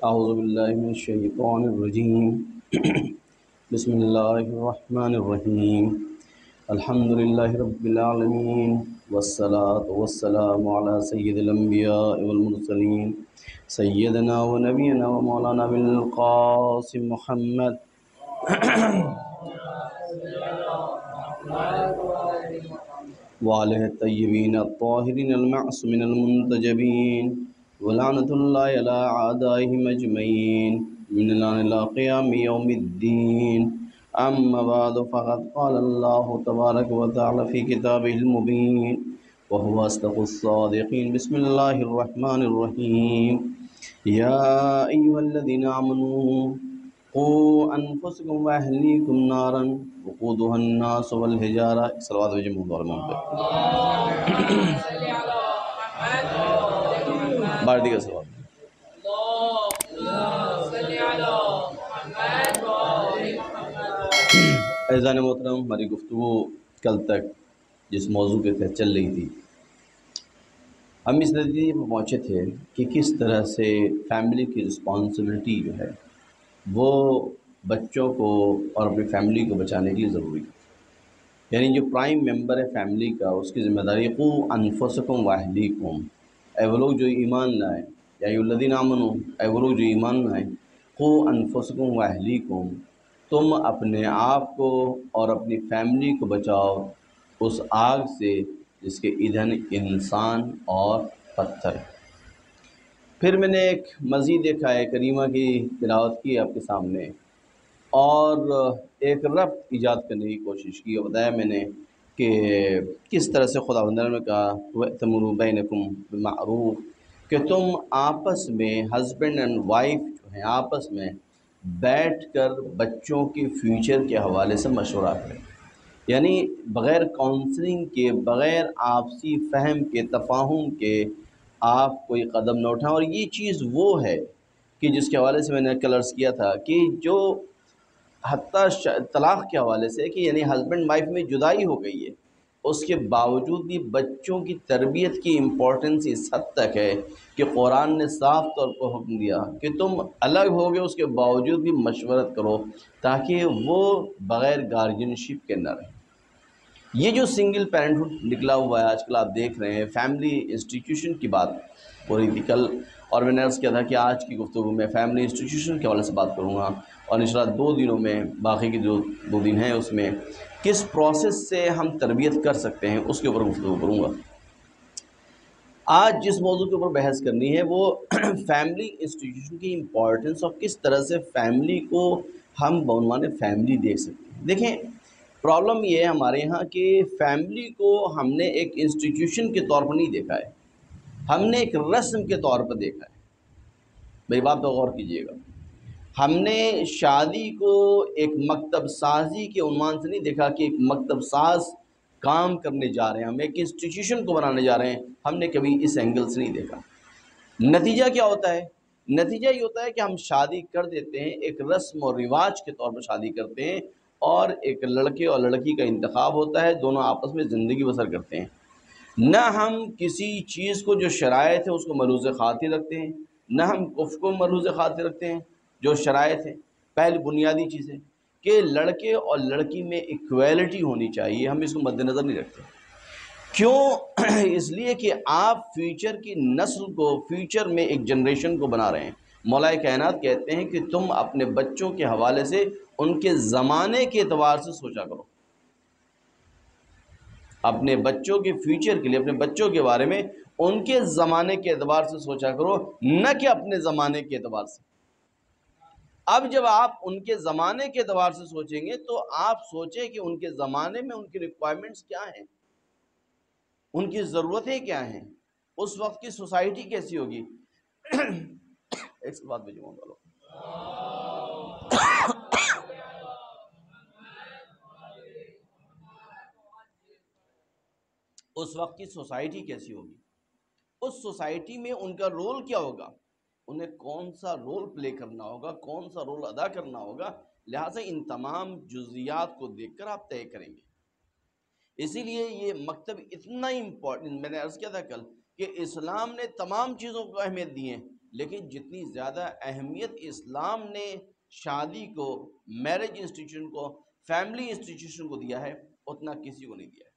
اعوذ باللہ من الشیطان الرجیم بسم اللہ الرحمن الرحیم الحمد للہ رب العالمین والصلاة والسلام علی سید الانبیاء والمرسلین سیدنا و نبینا و مولانا بالقاسم محمد وآلہ الطیبین الطاہرین المعصومین المنتجبین ولعنۃ اللہ علی اعدائہم اجمعین من الآن الی قیام یوم الدین اما بعد فقد قال اللہ تبارک و تعالی فی کتابہ المبین وهو اصدق الصادقین بسم اللہ الرحمن الرحیم یا ایہا الذین آمنوا قوا انفسکم واہلیکم نارا وقودها الناس والحجارہ صلوات و جمع دورمان پہ بار دیگر صلوات عزیزان محترم، ہماری گفتگو کل تک جس موضوع کے تحت چل رہی تھی، ہم اس نتیجے پر پہنچے تھے کہ کس طرح سے فیملی کی رسپانسبلٹی جو ہے وہ بچوں کو اور اپنی فیملی کو بچانے کے لیے ضروری ہے۔ یعنی جو پرائم ممبر ہے فیملی کا، اس کی ذمہ داری قوا انفسکم واہلیکم، اے وہ لوگ جو ایمان لائیں، یا ایھا الذین آمنوا، اے وہ لوگ جو ایمان لائیں، قوا انفسکم واہلیکم، تم اپنے آپ کو اور اپنی فیملی کو بچاؤ اس آگ سے جس کے ایندھن انسان اور پتھر ہے۔ پھر میں نے ایک مزید ایک آیہ کریمہ کی تلاوت کی آپ کے سامنے، اور ایک ربط ایجاد کرنے کی کوشش کی، اور بتایا میں نے کہ کس طرح سے خداوند نے کہا وَأْتَمُرُوا بَيْنَكُمْ بِالْمَعْرُوفِ، کہ تم آپس میں ہسبینڈ اینڈ وائف جو ہیں آپس میں بیٹھ کر بچوں کے فیوچر کے حوالے سے مشورہ کریں، یعنی بغیر کاؤنسلنگ کے، بغیر آپسی فہم کے، تفاہم کے آپ کوئی قدم نہ اٹھائیں۔ اور یہ چیز وہ ہے کہ جس کے حوالے سے میں نے کل عرض کیا تھا کہ جو حتیٰ طلاق کے حوالے سے کہ یعنی ہسبینڈ وائف میں جدائی ہو گئی ہے، اس کے باوجود بھی بچوں کی تربیت کی امپورٹنس اس حد تک ہے کہ قرآن نے صاف طور پر حکم دیا کہ تم الگ ہو گئے اس کے باوجود بھی مشورت کرو تاکہ وہ بغیر گارجین شپ کے نہ رہیں۔ یہ جو سنگل پیرنٹہڈ نکلا ہوا ہے آج کل آپ دیکھ رہے ہیں، فیملی انسٹیٹیوشن کی بات ہو رہی تھی کل، اور میں نے عرض کیا تھا کہ آج کی گفتگو میں فیملی انسٹیٹیوشن کے حوالے سے بات کروں گا، اور انشاءاللہ 2 دنوں میں، باقی کے جو 2 دن ہیں اس میں کس پروسیس سے ہم تربیت کر سکتے ہیں اس کے اوپر گفتگو کروں گا۔ آج جس موضوع کے اوپر بحث کرنی ہے وہ فیملی انسٹیٹیوشن کی امپورٹنس اور کس طرح سے فیملی کو ہم بعنوان فیملی دیکھ سکتے ہیں۔ دیکھیں، پرابلم یہ ہے ہمارے ہاں کہ فیملی کو ہم نے ایک انسٹیٹیوشن کے طور پر نہیں دیکھا ہے، ہم نے ایک رسم کے طور پر دیکھا ہے۔ میری بات پہ غور کیجیے گا، ہم نے شادی کو ایک مکتب سازی کے عنوان سے نہیں دیکھا کہ ایک مکتب ساز کام کرنے جا رہے ہیں، ہم ایک انسٹیٹیوشن کو بنانے جا رہے ہیں، ہم نے کبھی اس اینگل سے نہیں دیکھا۔ نتیجہ کیا ہوتا ہے؟ نتیجہ یہ ہوتا ہے کہ ہم شادی کر دیتے ہیں، ایک رسم اور رواج کے طور پر شادی کرتے ہیں، اور ایک لڑکے اور لڑکی کا انتخاب ہوتا ہے، دونوں آپس میں زندگی بسر کرتے ہیں۔ نہ ہم کسی چیز کو جو شرائط ہے اس کو ملحوظ خاطر رکھتے ہیں، نہ ہم کفر کو ملحوظ خاطر رکھتے ہیں۔ جو شرائط ہیں، پہلی بنیادی چیز ہے کہ لڑکے اور لڑکی میں ایکویلٹی ہونی چاہیے، ہم اس کو مد نظر نہیں رکھتے۔ کیوں؟ اس لیے کہ آپ فیوچر کی نسل کو، فیوچر میں ایک جنریشن کو بنا رہے ہیں۔ مولا کائنات کہتے ہیں کہ تم اپنے بچوں کے حوالے سے ان کے زمانے کے اعتبار سے سوچا کرو، اپنے بچوں کے فیوچر کے لیے، اپنے بچوں کے بارے میں ان کے زمانے کے اعتبار سے سوچا کرو، نہ کہ اپنے زمانے کے اعتبار سے۔ اب جب آپ ان کے زمانے کے اعتبار سے سوچیں گے تو آپ سوچیں کہ ان کے زمانے میں ان کی ریکوائرمنٹس کیا ہیں، ان کی ضرورتیں کیا ہیں، اس وقت کی سوسائٹی کیسی ہوگی۔ ایک بات بھیجو والو، اس وقت کی سوسائٹی کیسی ہوگی، اس سوسائٹی میں ان کا رول کیا ہوگا، انہیں کون سا رول پلے کرنا ہوگا، کون سا رول ادا کرنا ہوگا، لہٰذا ان تمام جزئیات کو دیکھ کر آپ طے کریں گے۔ اسی لیے یہ مکتب اتنا امپورٹنٹ، میں نے عرض کیا تھا کل کہ اسلام نے تمام چیزوں کو اہمیت دی ہے، لیکن جتنی زیادہ اہمیت اسلام نے شادی کو، میرج انسٹیٹیوشن کو، فیملی انسٹیٹیوشن کو دیا ہے، اتنا کسی کو نہیں دیا ہے۔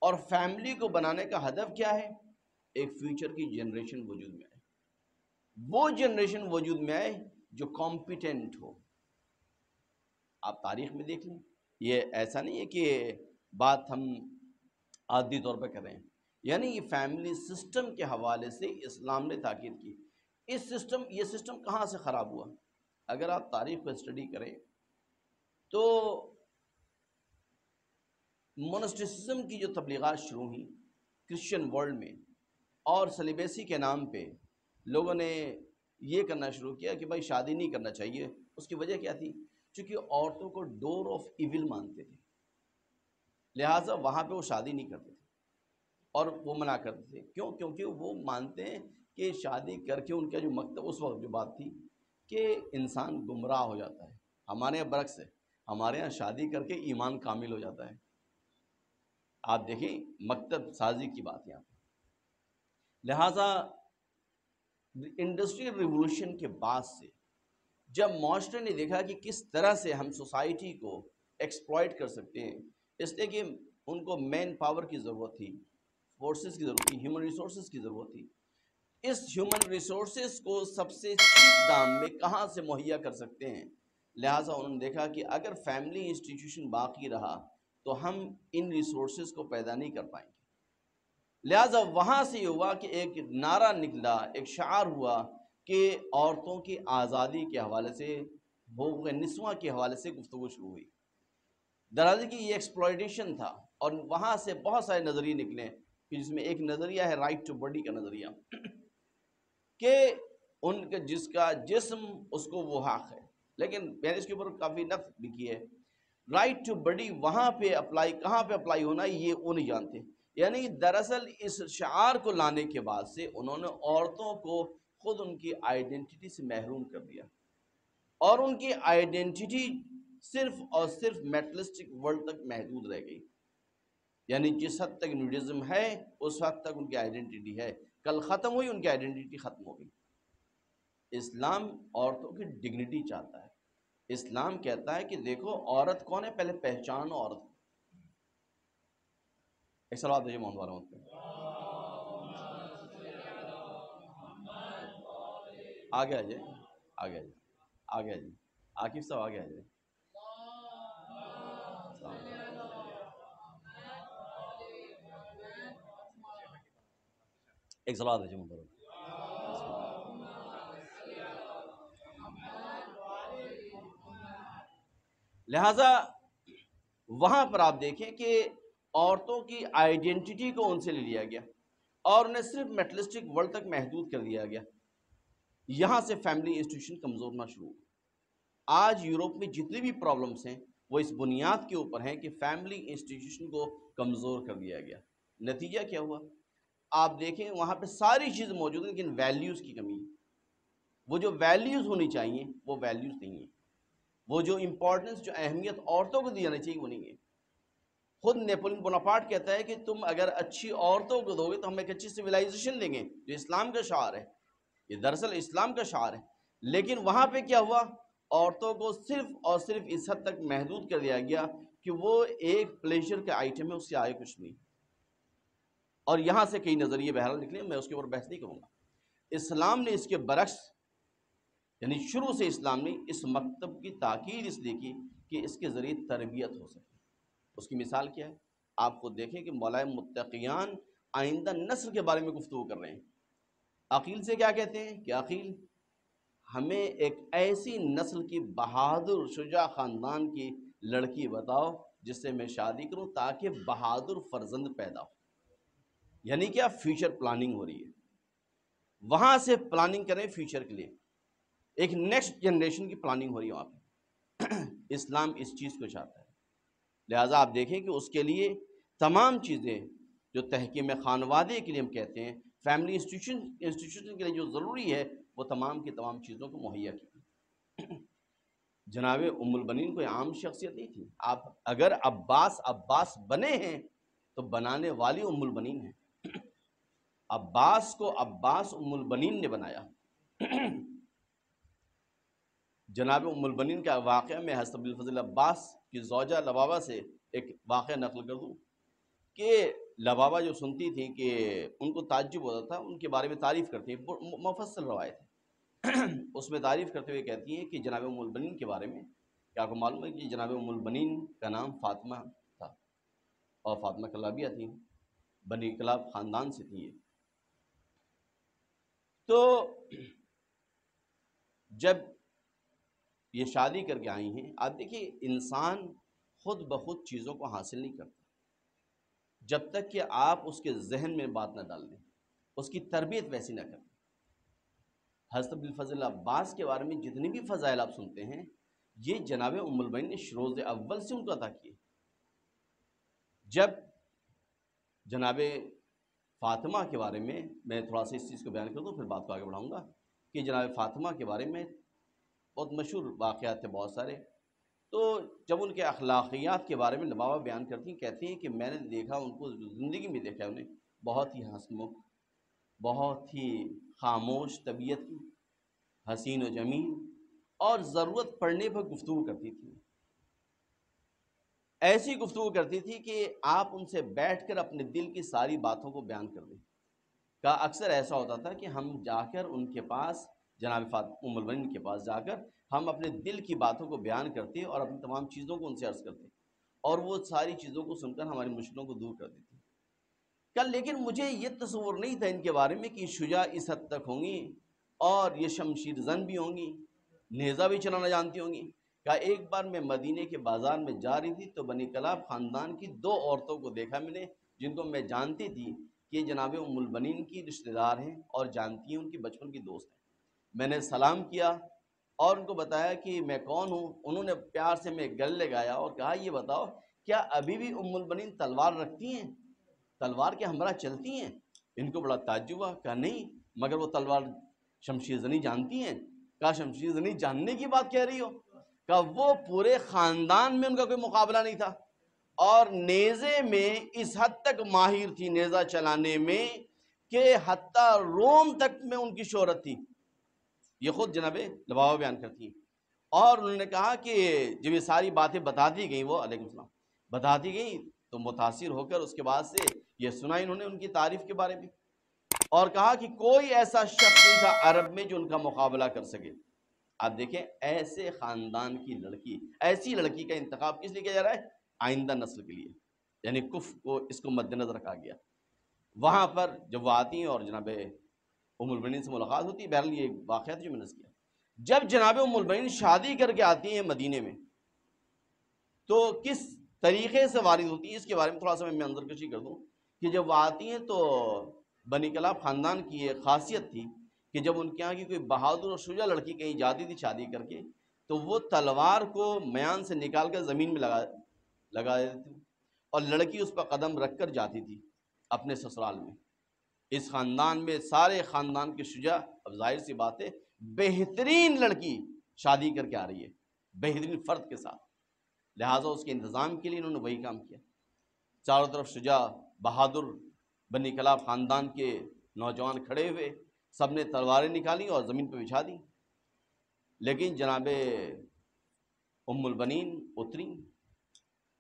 اور فیملی کو بنانے کا ہدف کیا ہے؟ ایک فیوچر کی جنریشن وجود میں آئے، وہ جنریشن وجود میں آئے جو کمپیٹنٹ ہو۔ آپ تاریخ میں دیکھ لیں، یہ ایسا نہیں ہے کہ بات ہم عادی طور پہ کر رہے ہیں، یعنی یہ فیملی سسٹم کے حوالے سے اسلام نے تاکید کی۔ یہ سسٹم کہاں سے خراب ہوا؟ اگر آپ تاریخ کو اسٹڈی کریں تو مونسٹسزم کی جو تبلیغات شروع ہوئیں کرسچن ورلڈ میں، اور سلیبیسی کے نام پہ لوگوں نے یہ کرنا شروع کیا کہ بھائی شادی نہیں کرنا چاہیے۔ اس کی وجہ کیا تھی؟ چونکہ عورتوں کو ڈور آف ایول مانتے تھے، لہٰذا وہاں پہ وہ شادی نہیں کرتے تھے اور وہ منع کرتے تھے۔ کیوں؟ کیونکہ وہ مانتے ہیں کہ شادی کر کے ان کا جو مکتب، اس وقت جو بات تھی کہ انسان گمراہ ہو جاتا ہے۔ ہمارے یہاں برعکس ہے، ہمارے یہاں شادی کر کے ایمان کامل ہو جاتا ہے۔ آپ دیکھیں مکتب سازی کی بات یہاں پہ۔ لہٰذا انڈسٹریل ریولوشن کے بعد سے جب معاشرے نے دیکھا کہ کس طرح سے ہم سوسائٹی کو ایکسپلائٹ کر سکتے ہیں، اس لیے کہ ان کو مین پاور کی ضرورت تھی، فورسز کی ضرورت تھی، ہیومن ریسورسز کی ضرورت تھی۔ اس ہیومن ریسورسز کو سب سے چیپ دام میں کہاں سے مہیا کر سکتے ہیں؟ لہٰذا انہوں نے دیکھا کہ اگر فیملی انسٹیٹیوشن باقی رہا تو ہم ان ریسورسز کو پیدا نہیں کر پائیں گے۔ لہٰذا وہاں سے یہ ہوا کہ ایک نعرہ نکلا، ایک شعار ہوا کہ عورتوں کی آزادی کے حوالے سے، حقوق نسواں کے حوالے سے گفتگو شروع ہوئی۔ دراصل کی یہ ایکسپلائٹیشن تھا، اور وہاں سے بہت سارے نظریے نکلے، کہ جس میں ایک نظریہ ہے رائٹ ٹو باڈی کا نظریہ، کہ ان کا جس کا جسم اس کو وہ حق ہے۔ لیکن میں نے اس کے اوپر کافی نقد بھی کی ہے۔ رائٹ ٹو باڈی وہاں پہ اپلائی، کہاں پہ اپلائی ہونا یہ وہ نہیں جانتے۔ یعنی دراصل اس شعار کو لانے کے بعد سے انہوں نے عورتوں کو خود ان کی آئیڈینٹی سے محروم کر دیا، اور ان کی آئیڈینٹی صرف اور صرف میٹرلسٹک ورلڈ تک محدود رہ گئی۔ یعنی جس حد تک نیوڈزم ہے اس حد تک ان کی آئیڈینٹی ہے، کل ختم ہوئی ان کی آئیڈینٹی ختم ہو گئی۔ اسلام عورتوں کی ڈگنیٹی چاہتا ہے۔ اسلام کہتا ہے کہ دیکھو عورت کون ہے، پہلے پہچانو عورت کو۔ ایک سلام دیجیے محمد والا پہ۔ آگے آ جائے، آگے آ جائے، آگے آ جائے، عاقب صاحب آگے آ جائے۔ ایک سلام دیجیے محمد والا۔ لہٰذا وہاں پر آپ دیکھیں کہ عورتوں کی آئیڈینٹی کو ان سے لے لیا گیا اور انہیں صرف میٹرلسٹک ورلڈ تک محدود کر دیا گیا۔ یہاں سے فیملی انسٹیٹیوشن کمزور ہونا شروع ہو۔ آج یورپ میں جتنی بھی پرابلمس ہیں وہ اس بنیاد کے اوپر ہیں کہ فیملی انسٹیٹیوشن کو کمزور کر دیا گیا۔ نتیجہ کیا ہوا؟ آپ دیکھیں وہاں پہ ساری چیز موجود ہیں لیکن ویلیوز کی کمی ہے۔ وہ جو ویلیوز ہونی چاہیے وہ ویلیوز نہیں ہیں، وہ جو امپورٹنس، جو اہمیت عورتوں کو دی جانی چاہیے وہ نہیں ہے۔ خود نیپولین بوناپارٹ کہتا ہے کہ تم اگر اچھی عورتوں کو دو گے تو ہم ایک اچھی سویلائزیشن دیں گے، جو اسلام کا شعار ہے۔ یہ دراصل اسلام کا شعار ہے، لیکن وہاں پہ کیا ہوا؟ عورتوں کو صرف اور صرف اس حد تک محدود کر دیا گیا کہ وہ ایک پلیجر کا آئٹم ہے، اس سے آگے کچھ نہیں۔ اور یہاں سے کئی نظریے بہرحال نکلے، میں اس کے اوپر بحث نہیں کروں گا۔ اسلام نے اس کے برعکس، یعنی شروع سے اسلام نے اس مکتب کی تاکید اس لیے کی کہ اس کے ذریعے تربیت ہو سکے۔ اس کی مثال کیا ہے؟ آپ کو دیکھیں کہ مولانا متقیان آئندہ نسل کے بارے میں گفتگو کر رہے ہیں۔ عقیل سے کیا کہتے ہیں کہ عقیل ہمیں ایک ایسی نسل کی بہادر شجاع خاندان کی لڑکی بتاؤ جس سے میں شادی کروں تاکہ بہادر فرزند پیدا ہو۔ یعنی کیا؟ فیوچر پلاننگ ہو رہی ہے، وہاں سے پلاننگ کریں فیوچر کے لیے، ایک نیکسٹ جنریشن کی پلاننگ ہو رہی ہے وہاں پہ۔ اسلام اس چیز کو چاہتا ہے، لہٰذا آپ دیکھیں کہ اس کے لیے تمام چیزیں جو تحکیم خانوادے کے لیے ہم کہتے ہیں، فیملی انسٹیٹیوشن کے لیے جو ضروری ہے، وہ تمام کی تمام چیزوں کو مہیا کی۔ جناب ام البنین کوئی عام شخصیت نہیں تھی۔ آپ اگر عباس بنے ہیں تو بنانے والی ام البنین ہیں۔ عباس کو عباس ام البنین نے بنایا، جناب ام البنین کا واقعہ میں حضرت ابوالفضل عباس کی زوجہ لبابہ سے ایک واقعہ نقل کر دوں کہ لبابہ جو سنتی تھیں کہ ان کو تعجب ہوتا تھا، ان کے بارے میں تعریف کرتی ہیں، مفصل روایت ہے اس میں تعریف کرتے ہوئے کہتی ہیں کہ جناب ام البنین کے بارے میں کہ آپ کو معلوم ہے کہ جناب ام البنین کا نام فاطمہ تھا، اور فاطمہ کلابیہ تھیں، بنی کلاب خاندان سے تھیں یہ. تو جب یہ شادی کر کے آئی ہیں، آپ دیکھیے انسان خود بخود چیزوں کو حاصل نہیں کرتا جب تک کہ آپ اس کے ذہن میں بات نہ ڈال دیں، اس کی تربیت ویسی نہ کریں. حضرت ابوالفضل عباس کے بارے میں جتنی بھی فضائل آپ سنتے ہیں، یہ جناب ام البنین نے شروع اول سے ان کو عطا کیے. جب جناب فاطمہ کے بارے میں تھوڑا سا اس چیز کو بیان کر دوں، پھر بات کو آگے بڑھاؤں گا کہ جناب فاطمہ کے بارے میں بہت مشہور واقعات تھے بہت سارے. تو جب ان کے اخلاقیات کے بارے میں لبابہ بیان کرتی ہیں، کہتی ہیں کہ میں نے دیکھا ان کو، زندگی میں دیکھا انہیں بہت ہی ہنسمکھ، بہت ہی خاموش طبیعت کی، حسین و جمیل، اور ضرورت پڑنے پر گفتگو کرتی تھی. ایسی گفتگو کرتی تھی کہ آپ ان سے بیٹھ کر اپنے دل کی ساری باتوں کو بیان کر دیں. کا اکثر ایسا ہوتا تھا کہ ہم جا کر ان کے پاس، جناب ام البنین کے پاس جا کر ہم اپنے دل کی باتوں کو بیان کرتے اور اپنی تمام چیزوں کو ان سے عرض کرتے، اور وہ ساری چیزوں کو سن کر ہماری مشکلوں کو دور کر دیتی. لیکن مجھے یہ تصور نہیں تھا ان کے بارے میں کہ شجاع اس حد تک ہوں گی، اور یہ شمشیر زن بھی ہوں گی، نیزہ بھی چلانا جانتی ہوں گی. ایک بار میں مدینے کے بازار میں جا رہی تھی تو بنی کلاب خاندان کی دو عورتوں کو دیکھا میں نے، جن کو میں جانتی تھی کہ جناب ام البنین کی رشتہ دار ہیں اور جانتی ہیں، ان کی بچپن کی دوست ہیں. میں نے سلام کیا اور ان کو بتایا کہ میں کون ہوں. انہوں نے پیار سے میں گل لگایا اور کہا یہ بتاؤ کیا ابھی بھی ام البنین تلوار رکھتی ہیں، تلوار کے ہمراہ چلتی ہیں؟ ان کو بڑا تعجب ہوا. کہا نہیں، مگر وہ تلوار شمشیر زنی جانتی ہیں. کہا شمشیر زنی جاننے کی بات کہہ رہی ہو؟ کہا وہ پورے خاندان میں ان کا کوئی مقابلہ نہیں تھا، اور نیزے میں اس حد تک ماہر تھی، نیزہ چلانے میں، کہ حتیٰ روم تک میں ان کی شہرت تھی. یہ خود جناب لبابہ بیان کرتی ہیں. اور انہوں نے کہا کہ جب یہ ساری باتیں بتا دی گئیں، وہ علیکم السلام بتا دی گئیں، تو متاثر ہو کر اس کے بعد سے یہ سنا انہوں نے ان کی تعریف کے بارے میں، اور کہا کہ کوئی ایسا شخص نہیں تھا عرب میں جو ان کا مقابلہ کر سکے. آپ دیکھیں ایسے خاندان کی لڑکی، ایسی لڑکی کا انتخاب کس لیے کیا جا رہا ہے؟ آئندہ نسل کے لیے، یعنی کفر کو اس کو مد نظر رکھا گیا. وہاں پر جب وہ آتی ہیں اور جناب ام البنین سے ملاقات ہوتی ہے، بہرحال یہ واقعات جو میں نے کیا. جب جناب ام البنین شادی کر کے آتی ہیں مدینے میں، تو کس طریقے سے وارد ہوتی ہے اس کے بارے میں تھوڑا سا میں اندر کشی کر دوں کہ جب وہ آتی ہیں تو بنی کلاب خاندان کی یہ خاصیت تھی کہ جب ان کے یہاں کی کوئی بہادر اور شجاع لڑکی کہیں جاتی تھی شادی کر کے، تو وہ تلوار کو میان سے نکال کر زمین میں لگا دیتی تھی، اور لڑکی اس پر قدم رکھ کر جاتی تھی اپنے سسرال میں. اس خاندان میں سارے خاندان کے شجاع، اب ظاہر سی بات ہے بہترین لڑکی شادی کر کے آ رہی ہے بہترین فرد کے ساتھ، لہٰذا اس کے انتظام کے لیے انہوں نے وہی کام کیا. چاروں طرف شجاع بہادر بنی کلاب خاندان کے نوجوان کھڑے ہوئے، سب نے تلواریں نکالی اور زمین پہ بچھا دی. لیکن جناب ام البنین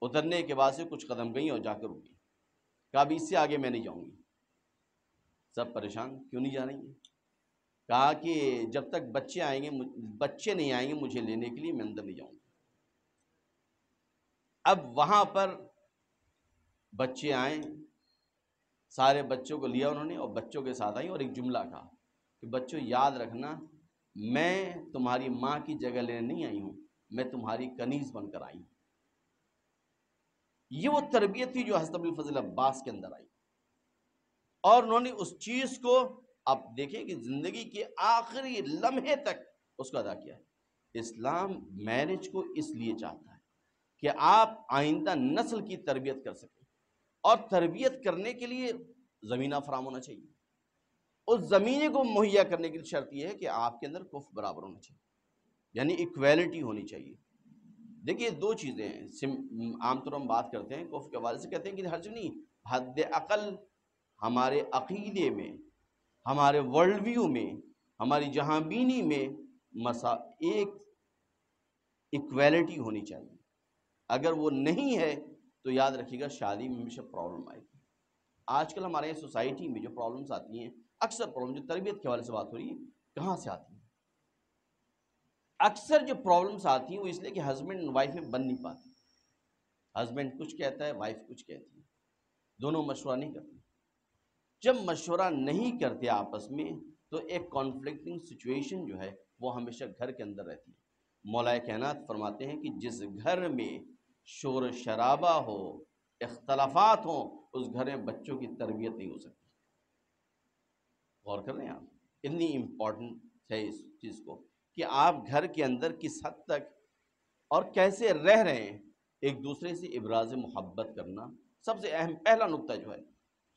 اترنے کے بعد سے کچھ قدم گئیں اور جا کر رکی. کہا ابھی اس سے آگے میں نہیں جاؤں گی. سب پریشان، کیوں نہیں جا رہی ہیں؟ کہا کہ جب تک بچے نہیں آئیں گے مجھے لینے کے لیے، میں اندر نہیں جاؤں گی. اب وہاں پر بچے آئیں، سارے بچوں کو لیا انہوں نے اور بچوں کے ساتھ آئیں، اور ایک جملہ کہا کہ بچوں یاد رکھنا میں تمہاری ماں کی جگہ لینے نہیں آئی ہوں، میں تمہاری کنیز بن کر آئی ہوں. یہ وہ تربیت تھی جو حضرت ابوالفضل عباس کے اندر آئی، اور انہوں نے اس چیز کو، آپ دیکھیں کہ زندگی کے آخری لمحے تک اس کو ادا کیا ہے. اسلام میرج کو اس لیے چاہتا ہے کہ آپ آئندہ نسل کی تربیت کر سکیں، اور تربیت کرنے کے لیے زمینہ فراہم ہونا چاہیے. اس زمینے کو مہیا کرنے کی شرط یہ ہے کہ آپ کے اندر کفر برابر ہونا چاہیے، یعنی ایکویلٹی ہونی چاہیے. دیکھیے دو چیزیں ہیں، عام طور ہم بات کرتے ہیں کفر کے حوالے سے، کہتے ہیں کہ ہر چیز نہیں، حد عقل ہمارے عقیدے میں، ہمارے ورلڈ ویو میں ہماری جہاں بینی میں ایک ایکویلٹی ہونی چاہیے. اگر وہ نہیں ہے تو یاد رکھیے گا شادی میں ہمیشہ پرابلم آئے گی. آج کل ہمارے سوسائٹی میں جو پرابلمس آتی ہیں، اکثر پرابلم جو تربیت کے حوالے سے بات ہو رہی ہے، کہاں سے آتی ہیں؟ اکثر جو پرابلمس آتی ہیں وہ اس لیے کہ ہسبینڈ اینڈ وائف میں بن نہیں پاتی. ہسبینڈ کچھ کہتا ہے، وائف کچھ کہتی ہے، دونوں مشورہ نہیں کرتے. جب مشورہ نہیں کرتے آپس میں تو ایک کانفلکٹنگ سچویشن جو ہے وہ ہمیشہ گھر کے اندر رہتی ہے. مولا کائنات فرماتے ہیں کہ جس گھر میں شور شرابہ ہو، اختلافات ہوں، اس گھر میں بچوں کی تربیت نہیں ہو سکتی. غور کر رہے ہیں آپ؟ اتنی امپورٹنٹ ہے اس چیز کو کہ آپ گھر کے اندر کس حد تک اور کیسے رہ رہے ہیں. ایک دوسرے سے ابراز محبت کرنا سب سے اہم پہلا نقطہ جو ہے.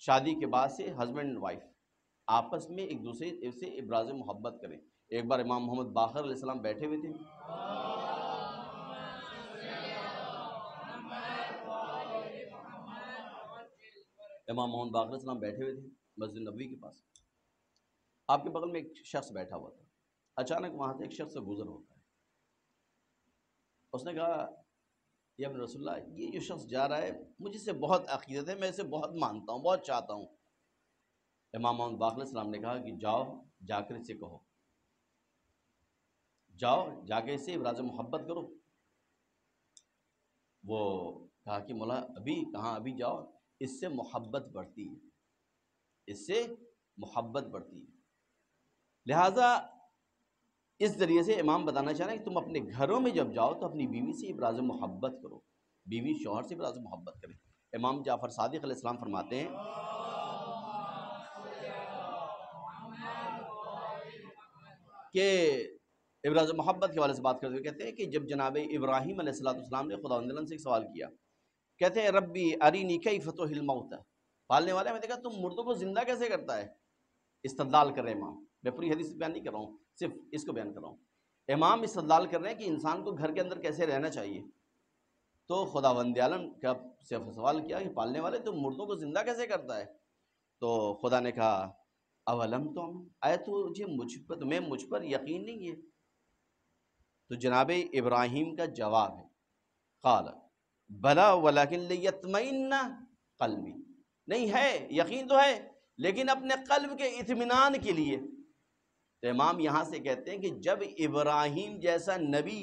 شادی کے بعد سے ہسبینڈ اینڈ وائف آپس میں ایک دوسرے سے ابراز محبت کریں. ایک بار امام محمد باقر علیہ السلام بیٹھے ہوئے تھے، امام محمد باقر علیہ السلام بیٹھے ہوئے تھے مسجد نبوی کے پاس. آپ کے بغل میں ایک شخص بیٹھا ہوا تھا. اچانک وہاں سے ایک شخص سے گزر ہوتا ہے. اس نے کہا یا ابن رسول اللہ، یہ جو شخص جا رہا ہے مجھ سے بہت عقیدت ہے، میں اسے بہت مانتا ہوں، بہت چاہتا ہوں. امام محمد باقر علیہ السلام نے کہا کہ جاؤ جا کر اسے کہو، جاؤ جا کے اسے ابراز محبت کرو. وہ کہا کہ مولا ابھی کہاں، ابھی جاؤ، اس سے محبت بڑھتی ہے، اس سے محبت بڑھتی ہے. لہٰذا اس ذریعے سے امام بتانا چاہ رہے ہیں کہ تم اپنے گھروں میں جب جاؤ تو اپنی بیوی سے ابراز محبت کرو، بیوی شوہر سے ابراز محبت کرے. امام جعفر صادق علیہ السلام فرماتے ہیں کہ ابراز محبت کے حوالے سے بات کرتے ہوئے کہتے ہیں کہ جب جناب ابراہیم علیہ السلام نے خداوند سے ایک سوال کیا، کہتے ہیں ربی ارینی کیف تحیی الموتى، پالنے والے میں نے کہا تم مردوں کو زندہ کیسے کرتا ہے. استدلال کر رہے ہیں امام، میں پوری حدیث بیان نہیں کر رہا ہوں، صرف اس کو بیان کر رہا ہوں. امام استدلال کر رہے ہیں کہ انسان کو گھر کے اندر کیسے رہنا چاہیے. تو خداوند عالم کا سوال کیا کہ پالنے والے تم مردوں کو زندہ کیسے کرتا ہے. تو خدا نے کہا اولم تم، آئے تو تمہیں مجھ پر یقین نہیں ہے. تو جناب ابراہیم کا جواب ہے قال بلا ولکن لیطمئن قلبی، نہیں ہے یقین تو ہے لیکن اپنے قلب کے اطمینان کے لیے. تو امام یہاں سے کہتے ہیں کہ جب ابراہیم جیسا نبی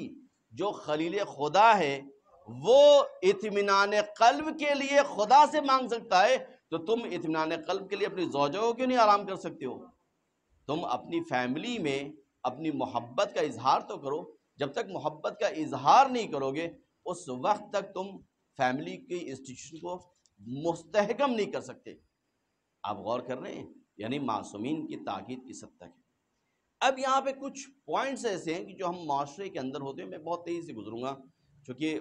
جو خلیل خدا ہے وہ اطمینان قلب کے لیے خدا سے مانگ سکتا ہے تو تم اطمینان قلب کے لیے اپنی زوجہ کو کیوں نہیں آرام کر سکتے ہو. تم اپنی فیملی میں اپنی محبت کا اظہار تو کرو. جب تک محبت کا اظہار نہیں کرو گے اس وقت تک تم فیملی کی انسٹیٹیوشن کو مستحکم نہیں کر سکتے. آپ غور کر رہے ہیں، یعنی معصومین کی تاکید کس حد تک ہے. اب یہاں پہ کچھ پوائنٹس ایسے ہیں کہ جو ہم معاشرے کے اندر ہوتے ہیں، میں بہت تیزی سے گزروں گا چونکہ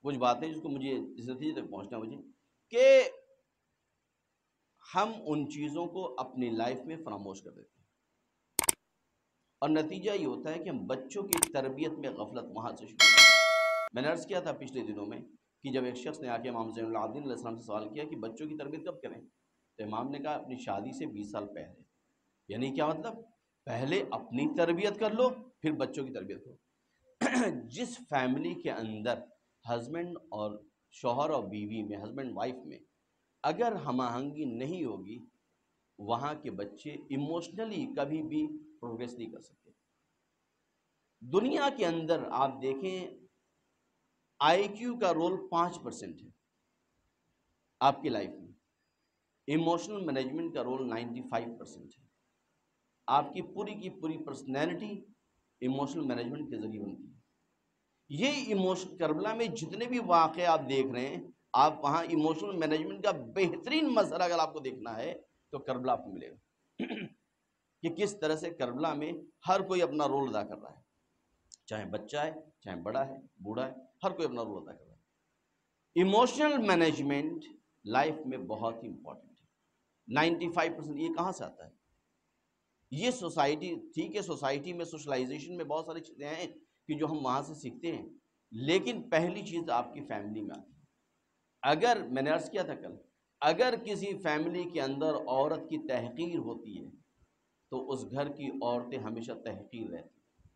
کچھ باتیں جس کو مجھے اس نتیجے تک پہنچنا مجھے کہ ہم ان چیزوں کو اپنی لائف میں فراموش کر دیتے ہیں اور نتیجہ یہ ہوتا ہے کہ ہم بچوں کی تربیت میں غفلت وہاں سے شروع ہوتی ہے. میں نے عرض کیا تھا پچھلے دنوں میں کہ جب ایک شخص نے آ کے امام زین العابدین علیہ السلام سے سوال کیا کہ بچوں کی تربیت کب کریں، تو امام نے کہا اپنی شادی سے 20 سال پہلے. یعنی کیا مطلب؟ پہلے اپنی تربیت کر لو پھر بچوں کی تربیت کرو. جس فیملی کے اندر ہسبینڈ اور شوہر اور بیوی میں، ہسبینڈ وائف میں اگر ہم آہنگی نہیں ہوگی وہاں کے بچے ایموشنلی کبھی بھی پروگریس نہیں کر سکتے. دنیا کے اندر آپ دیکھیں آئی کیو کا رول 5% ہے آپ کی لائف میں، ایموشنل مینجمنٹ کا رول 95% ہے. آپ کی پوری پرسنالٹی ایموشنل مینجمنٹ کے ذریعے بنتی ہے. یہ ایموشن کربلا میں جتنے بھی واقعے آپ دیکھ رہے ہیں، آپ وہاں ایموشنل مینجمنٹ کا بہترین مظہر اگر آپ کو دیکھنا ہے تو کربلا آپ کو ملے گا کہ کس طرح سے کربلا میں ہر کوئی اپنا رول ادا کر رہا ہے، چاہے بچہ ہے، چاہے بڑا ہے، بوڑھا ہے، ہر کوئی اپنا رول ادا کر رہا ہے. ایموشنل مینجمنٹ لائف میں بہت ہی امپورٹنٹ ہے. 95% یہ کہاں سے آتا ہے؟ یہ سوسائٹی، ٹھیک ہے سوسائٹی میں سوشلائزیشن میں بہت ساری چیزیں ہیں کہ جو ہم وہاں سے سیکھتے ہیں، لیکن پہلی چیز آپ کی فیملی میں آتی ہے. اگر میں نے عرض کیا تھا کل، اگر کسی فیملی کے اندر عورت کی تحقیر ہوتی ہے تو اس گھر کی عورتیں ہمیشہ تحقیر رہتی ہیں،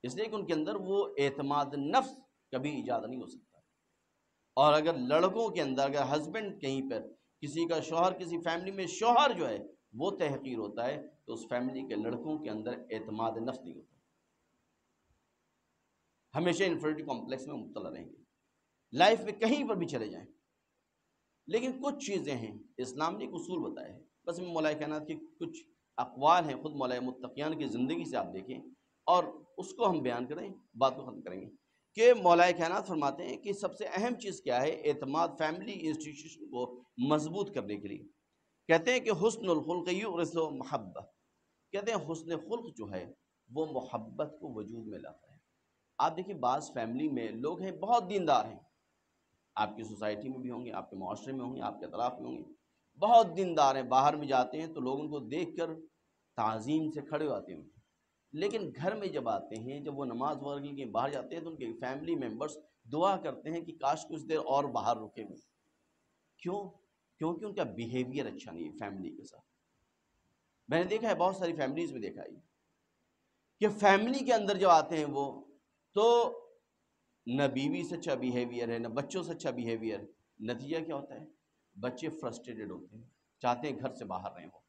اس لیے کہ ان کے اندر وہ اعتماد نفس کبھی ایجاد نہیں ہو سکتا۔ اور اگر لڑکوں کے اندر، اگر ہسبینڈ کہیں پر کسی کا شوہر، کسی فیملی میں شوہر جو ہے وہ تحقیر ہوتا ہے تو اس فیملی کے لڑکوں کے اندر اعتماد نفس نہیں ہوتا، ہمیشہ انفیریٹی کمپلیکس میں مبتلا رہیں گے، لائف میں کہیں پر بھی چلے جائیں۔ لیکن کچھ چیزیں ہیں، اسلام نے ایک اصول بتایا ہے، بس میں مولا کائنات کے کچھ اقوال ہیں، خود مولا متقیان کی زندگی سے آپ دیکھیں اور اس کو ہم بیان کریں، بات کو ختم کریں گے کہ مولا کائنات فرماتے ہیں کہ سب سے اہم چیز کیا ہے اعتماد فیملی انسٹیٹیوشن کو مضبوط کرنے کے لیے؟ کہتے ہیں کہ حسن الخلق یورث محبت، کہتے ہیں حسن خلق جو ہے وہ محبت کو وجود میں لاتا ہے۔ آپ دیکھیں بعض فیملی میں لوگ ہیں بہت دیندار ہیں، آپ کی سوسائٹی میں بھی ہوں گے، آپ کے معاشرے میں ہوں گے، آپ کے اطراف میں ہوں گے، بہت دیندار ہیں، باہر میں جاتے ہیں تو لوگ ان کو دیکھ کر تعظیم سے کھڑے ہوتے ہیں، لیکن گھر میں جب آتے ہیں، جب وہ نماز وغیرہ کے لیے باہر جاتے ہیں تو ان کے فیملی ممبرس دعا کرتے ہیں کہ کاش کچھ دیر اور باہر رکے ہوئے۔ کیوں؟ کیونکہ ان کا بیہیویئر اچھا نہیں ہے فیملی کے ساتھ۔ میں نے دیکھا ہے، بہت ساری فیملیز میں دیکھا ہے کہ فیملی کے اندر جب آتے ہیں وہ تو نہ بیوی سے اچھا بیہیویئر ہے، نہ بچوں سے اچھا بیہیویئر، نتیجہ کیا ہوتا ہے؟ بچے فرسٹریٹڈ ہوتے ہیں، چاہتے ہیں گھر سے باہر رہیں۔ ہو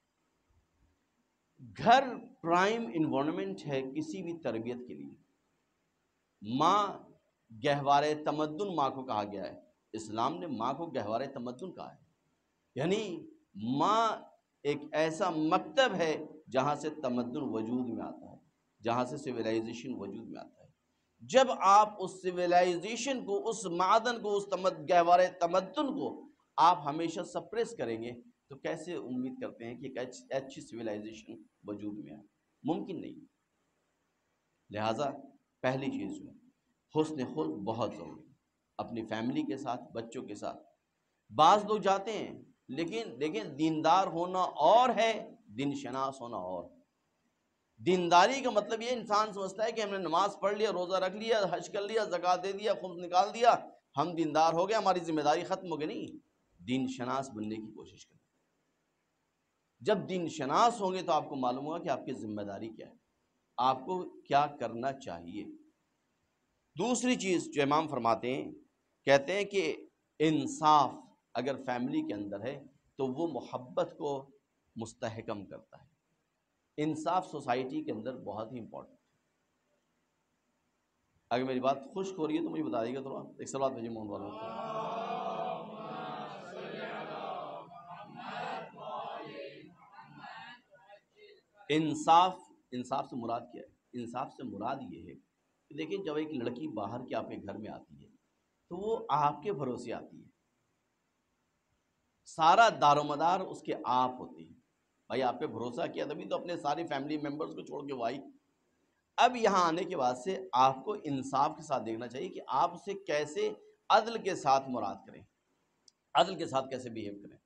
گھر پرائم انوائرمنٹ ہے کسی بھی تربیت کے لیے۔ ماں گہوارے تمدن ماں کو کہا گیا ہے، اسلام نے ماں کو گہوارے تمدن کہا ہے، یعنی ماں ایک ایسا مکتب ہے جہاں سے تمدن وجود میں آتا ہے، جہاں سے سویلائزیشن وجود میں آتا ہے۔ جب آپ اس سویلائزیشن کو، اس معدن کو، اس گہوارے تمدن کو آپ ہمیشہ سپریس کریں گے تو کیسے امید کرتے ہیں کہ ایک اچھی سویلائزیشن وجود میں آئے؟ ممکن نہیں۔ لہٰذا پہلی چیز جو ہے حسن خلق بہت ضروری ہے، اپنی فیملی کے ساتھ، بچوں کے ساتھ۔ بعض لوگ جاتے ہیں لیکن دیکھیں دیندار ہونا اور ہے، دین شناس ہونا اور۔ دینداری کا مطلب یہ انسان سمجھتا ہے کہ ہم نے نماز پڑھ لیا، روزہ رکھ لیا، حج کر لیا، زکوٰۃ دے دیا، خمس نکال دیا، ہم دیندار ہو گئے، ہماری ذمہ داری ختم ہو گئی۔ نہیں، دین شناس بننے کی کوشش کریں۔ جب دین شناس ہوں گے تو آپ کو معلوم ہوگا کہ آپ کی ذمہ داری کیا ہے، آپ کو کیا کرنا چاہیے۔ دوسری چیز جو امام فرماتے ہیں، کہتے ہیں کہ انصاف اگر فیملی کے اندر ہے تو وہ محبت کو مستحکم کرتا ہے۔ انصاف سوسائٹی کے اندر بہت ہی امپورٹنٹ ہے۔ اگر میری بات خشک ہو رہی ہے تو مجھے بتا دیجیے گا، تھوڑا ایک صلوات بھیجیے محمد والوں کو۔ انصاف سے مراد کیا ہے؟ انصاف سے مراد یہ ہے کہ دیکھیں جب ایک لڑکی باہر کے آپ کے گھر میں آتی ہے تو وہ آپ کے بھروسے آتی ہے، سارا دار و مدار اس کے آپ ہوتے ہیں۔ بھائی آپ پہ بھروسہ کیا تبھی تو اپنے ساری فیملی ممبرز کو چھوڑ کے وہ آئی۔ اب یہاں آنے کے بعد سے آپ کو انصاف کے ساتھ دیکھنا چاہیے کہ آپ اسے کیسے عدل کے ساتھ مراد کریں، عدل کے ساتھ کیسے بیہیو کریں،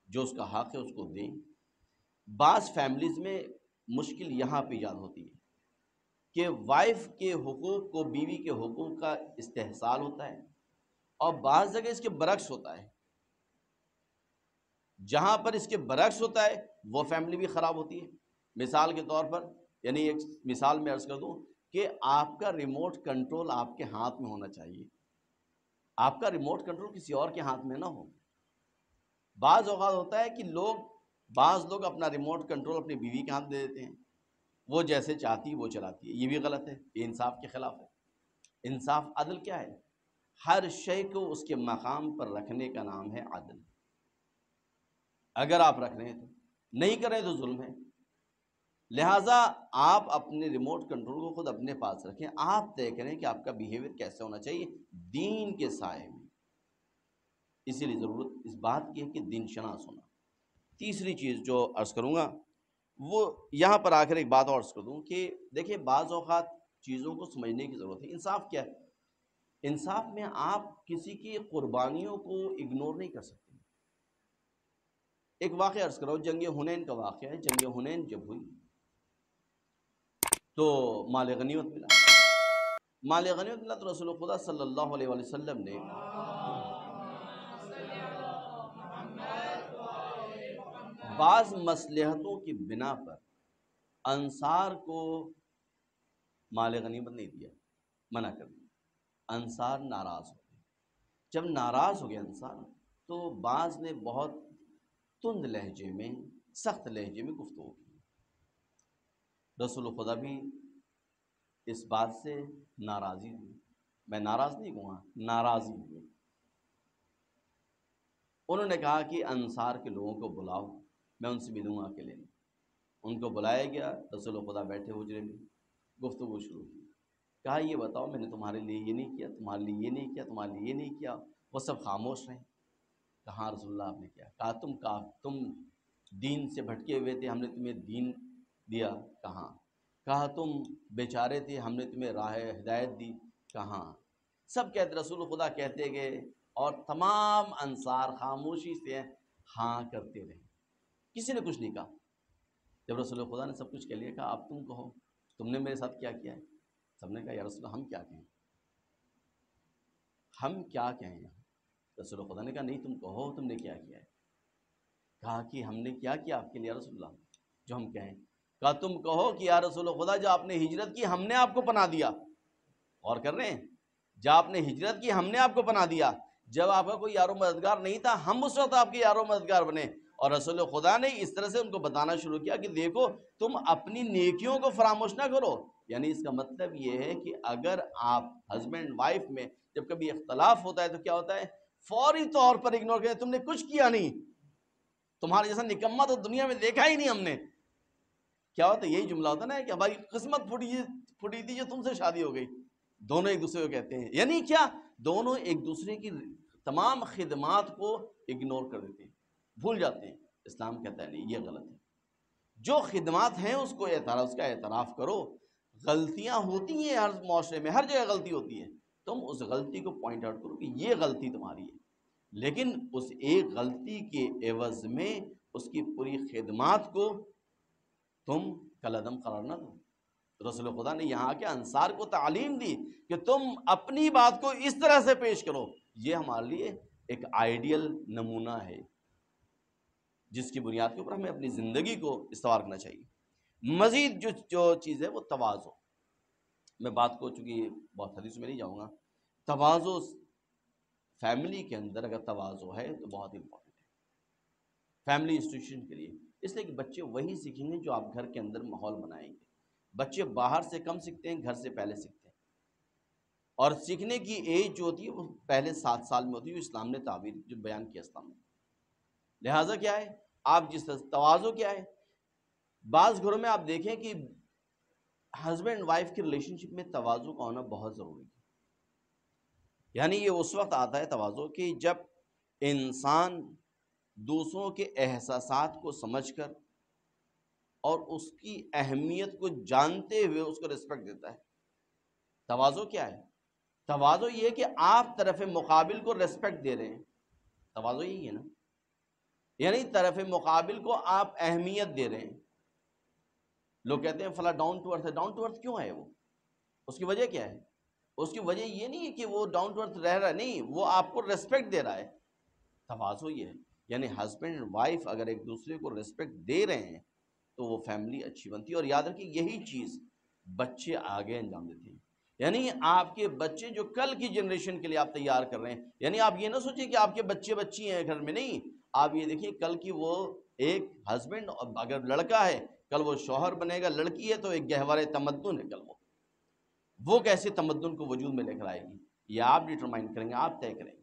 جو اس کا حق ہے اس کو دیں۔ بعض فیملیز میں مشکل یہاں پہ ایجاد ہوتی ہے کہ وائف کے حقوق کو بیوی کے حقوق کا استحصال ہوتا ہے، اور بعض جگہ اس کے برعکس ہوتا ہے۔ جہاں پر اس کے برعکس ہوتا ہے وہ فیملی بھی خراب ہوتی ہے۔ مثال کے طور پر، یعنی ایک مثال میں عرض کر دوں کہ آپ کا ریموٹ کنٹرول آپ کے ہاتھ میں ہونا چاہیے، آپ کا ریموٹ کنٹرول کسی اور کے ہاتھ میں نہ ہو۔ بعض اوقات ہوتا ہے کہ بعض لوگ اپنا ریموٹ کنٹرول اپنی بیوی کے ہاتھ دے دیتے ہیں، وہ جیسے چاہتی ہے وہ چلاتی ہے، یہ بھی غلط ہے، یہ انصاف کے خلاف ہے۔ انصاف عدل کیا ہے؟ ہر شے کو اس کے مقام پر رکھنے کا نام ہے عدل۔ اگر آپ رکھ رہے ہیں تو، نہیں کریں تو ظلم ہے۔ لہٰذا آپ اپنے ریموٹ کنٹرول کو خود اپنے پاس رکھیں، آپ طے کریں کہ آپ کا بیہیویئر کیسے ہونا چاہیے دین کے سائے میں۔ اسی لیے ضرورت اس بات کی ہے کہ دین شناس ہونا۔ تیسری چیز جو عرض کروں گا وہ یہاں پر آ کر ایک بات اور عرض کر دوں کہ دیکھیں بعض اوقات چیزوں کو سمجھنے کی ضرورت ہے۔ انصاف کیا ہے؟ انصاف میں آپ کسی کی قربانیوں کو اگنور نہیں کر سکتے۔ ایک واقعہ عرض کرو، جنگ حنین کا واقعہ ہے۔ جنگ حنین جب ہوئی تو مال غنیمت ملا، مال غنیمت ملا تو رسول خدا صلی اللہ علیہ وسلم نے بعض مصلحتوں کی بنا پر انصار کو مال غنیمت نہیں دیا، منع کر دیا۔ انصار ناراض ہو گئے۔ جب ناراض ہو گئے انصار، تو بعض نے بہت تند لہجے میں، سخت لہجے میں گفتگو کی۔ رسول خدا بھی اس بات سے ناراضی ہوئی، میں ناراض نہیں کہوں گا، ناراضی ہوئی۔ انہوں نے کہا کہ انصار کے لوگوں کو بلاؤ، میں ان سے ملوں گا اکیلے میں۔ ان کو بلایا گیا، رسول خدا بیٹھے حجرے میں، گفتگو شروع کی۔ کہا یہ بتاؤ میں نے تمہارے لیے یہ نہیں کیا، تمہارے لیے یہ نہیں کیا، تمہارے لیے یہ نہیں کیا۔ وہ سب خاموش رہے۔ کہا رسول اللہ آپ نے کیا؟ کہا تم دین سے بھٹکے ہوئے تھے، ہم نے تمہیں دین دیا، کہاں؟ کہا تم بیچارے تھے، ہم نے تمہیں راہ ہدایت دی، کہاں؟ سب کہتے، رسول خدا کہتے گئے، اور تمام انصار خاموشی سے ہاں کرتے رہے، کسی نے کچھ نہیں کہا۔ جب رسول خدا نے سب کچھ کہہ لیا، کہا اب تم کہو تم نے میرے ساتھ کیا کیا ہے؟ سب نے کہا یا رسول اللہ ہم کیا کہیں، ہم کیا کہیں؟ رسول خدا نے کہا نہیں تم کہو تم نے کیا کیا ہے۔ کہا کہ ہم نے کیا کیا آپ کے لیے یا رسول اللہ جو ہم کہیں؟ کہا تم کہو کہ یا رسول خدا جو آپ نے ہجرت کی ہم نے آپ کو پناہ دیا۔ اور کر رہے ہیں، جب آپ نے ہجرت کی ہم نے آپ کو پناہ دیا، جب آپ کا کوئی یار و مددگار نہیں تھا ہم اس وقت آپ کے یار و مددگار بنے۔ اور رسول خدا نے اس طرح سے ان کو بتانا شروع کیا کہ دیکھو تم اپنی نیکیوں کو فراموش نہ کرو۔ یعنی اس کا مطلب یہ ہے کہ اگر آپ ہسبینڈ وائف میں جب کبھی اختلاف ہوتا ہے تو کیا ہوتا ہے، فوری طور پر اگنور کریں، تم نے کچھ کیا نہیں، تمہارے جیسا نکمہ تو دنیا میں دیکھا ہی نہیں ہم نے۔ کیا ہوتا ہے، یہی جملہ ہوتا ہے نا کہ ہماری قسمت پھوٹی تھی جو تم سے شادی ہو گئی۔ دونوں ایک دوسرے کو کہتے ہیں، یعنی کیا، دونوں ایک دوسرے کی تمام خدمات کو اگنور کر دیتے ہیں، بھول جاتے ہیں۔ اسلام کہتا ہے نہیں، یہ غلط ہے۔ جو خدمات ہیں اس کا اعتراف کرو۔ غلطیاں ہوتی ہیں ہر معاشرے میں، ہر جگہ غلطی ہوتی ہے، تم اس غلطی کو پوائنٹ آؤٹ کرو کہ یہ غلطی تمہاری ہے، لیکن اس ایک غلطی کے عوض میں اس کی پوری خدمات کو تم کالعدم قرار نہ دو۔ رسول خدا نے یہاں کے انصار کو تعلیم دی کہ تم اپنی بات کو اس طرح سے پیش کرو۔ یہ ہمارے لیے ایک آئیڈیل نمونہ ہے جس کی بنیاد کے اوپر ہمیں اپنی زندگی کو استوار کرنا چاہیے۔ مزید جو چیز ہے وہ تواضع۔ میں بات کو چونکہ بہت حدیث میں نہیں جاؤں گا، تواضع فیملی کے اندر اگر تواضع ہے تو بہت امپورٹنٹ ہے فیملی انسٹیٹیوشن کے لیے، اس لیے کہ بچے وہی سیکھیں گے جو آپ گھر کے اندر ماحول بنائیں گے۔ بچے باہر سے کم سیکھتے ہیں، گھر سے پہلے سیکھتے ہیں، اور سیکھنے کی ایج جو ہوتی ہے وہ پہلے 7 سال میں ہوتی ہے، جو اسلام نے تعبیر جو بیان کیا اسلام نے۔ لہٰذا کیا ہے، آپ جس تواضع کیا ہے، بعض گھروں میں آپ دیکھیں کہ ہسبینڈ وائف کی ریلیشن شپ میں تواضع کا ہونا بہت ضروری ہے۔ یعنی یہ اس وقت آتا ہے تواضع کہ جب انسان دوسروں کے احساسات کو سمجھ کر اور اس کی اہمیت کو جانتے ہوئے اس کو ریسپیکٹ دیتا ہے۔ تواضع کیا ہے؟ تواضع یہ کہ آپ طرف مقابل کو ریسپیکٹ دے رہے ہیں، تواضع یہی ہے نا، یعنی طرف مقابل کو آپ اہمیت دے رہے ہیں۔ لوگ کہتے ہیں فلاں ڈاؤن ٹو ارتھ ہے، ڈاؤن ٹو ارتھ کیوں ہے وہ؟ اس کی وجہ کیا ہے؟ اس کی وجہ یہ نہیں ہے کہ وہ ڈاؤن ٹو ارتھ رہ رہا ہے، نہیں، وہ آپ کو ریسپیکٹ دے رہا ہے۔ تواضع یہ ہے، یعنی ہسبینڈ اینڈ وائف اگر ایک دوسرے کو ریسپیکٹ دے رہے ہیں تو وہ فیملی اچھی بنتی ہے۔ اور یاد رکھیں یہی چیز بچے آگے انجام دیتے ہیں۔ یعنی آپ کے بچے جو کل کی جنریشن کے لیے آپ تیار کر رہے ہیں، یعنی آپ یہ نہ سوچیں کہ آپ کے بچے بچی ہیں گھر میں، نہیں، آپ یہ دیکھیں کل کی وہ ایک ہسبینڈ اگر لڑکا ہے کل وہ شوہر بنے گا، لڑکی ہے تو ایک گہوارے تمدن ہے کل وہ کیسے تمدن کو وجود میں لے کر آئے گی، یہ آپ ڈٹرمائن کریں گے، آپ طے کریں گے۔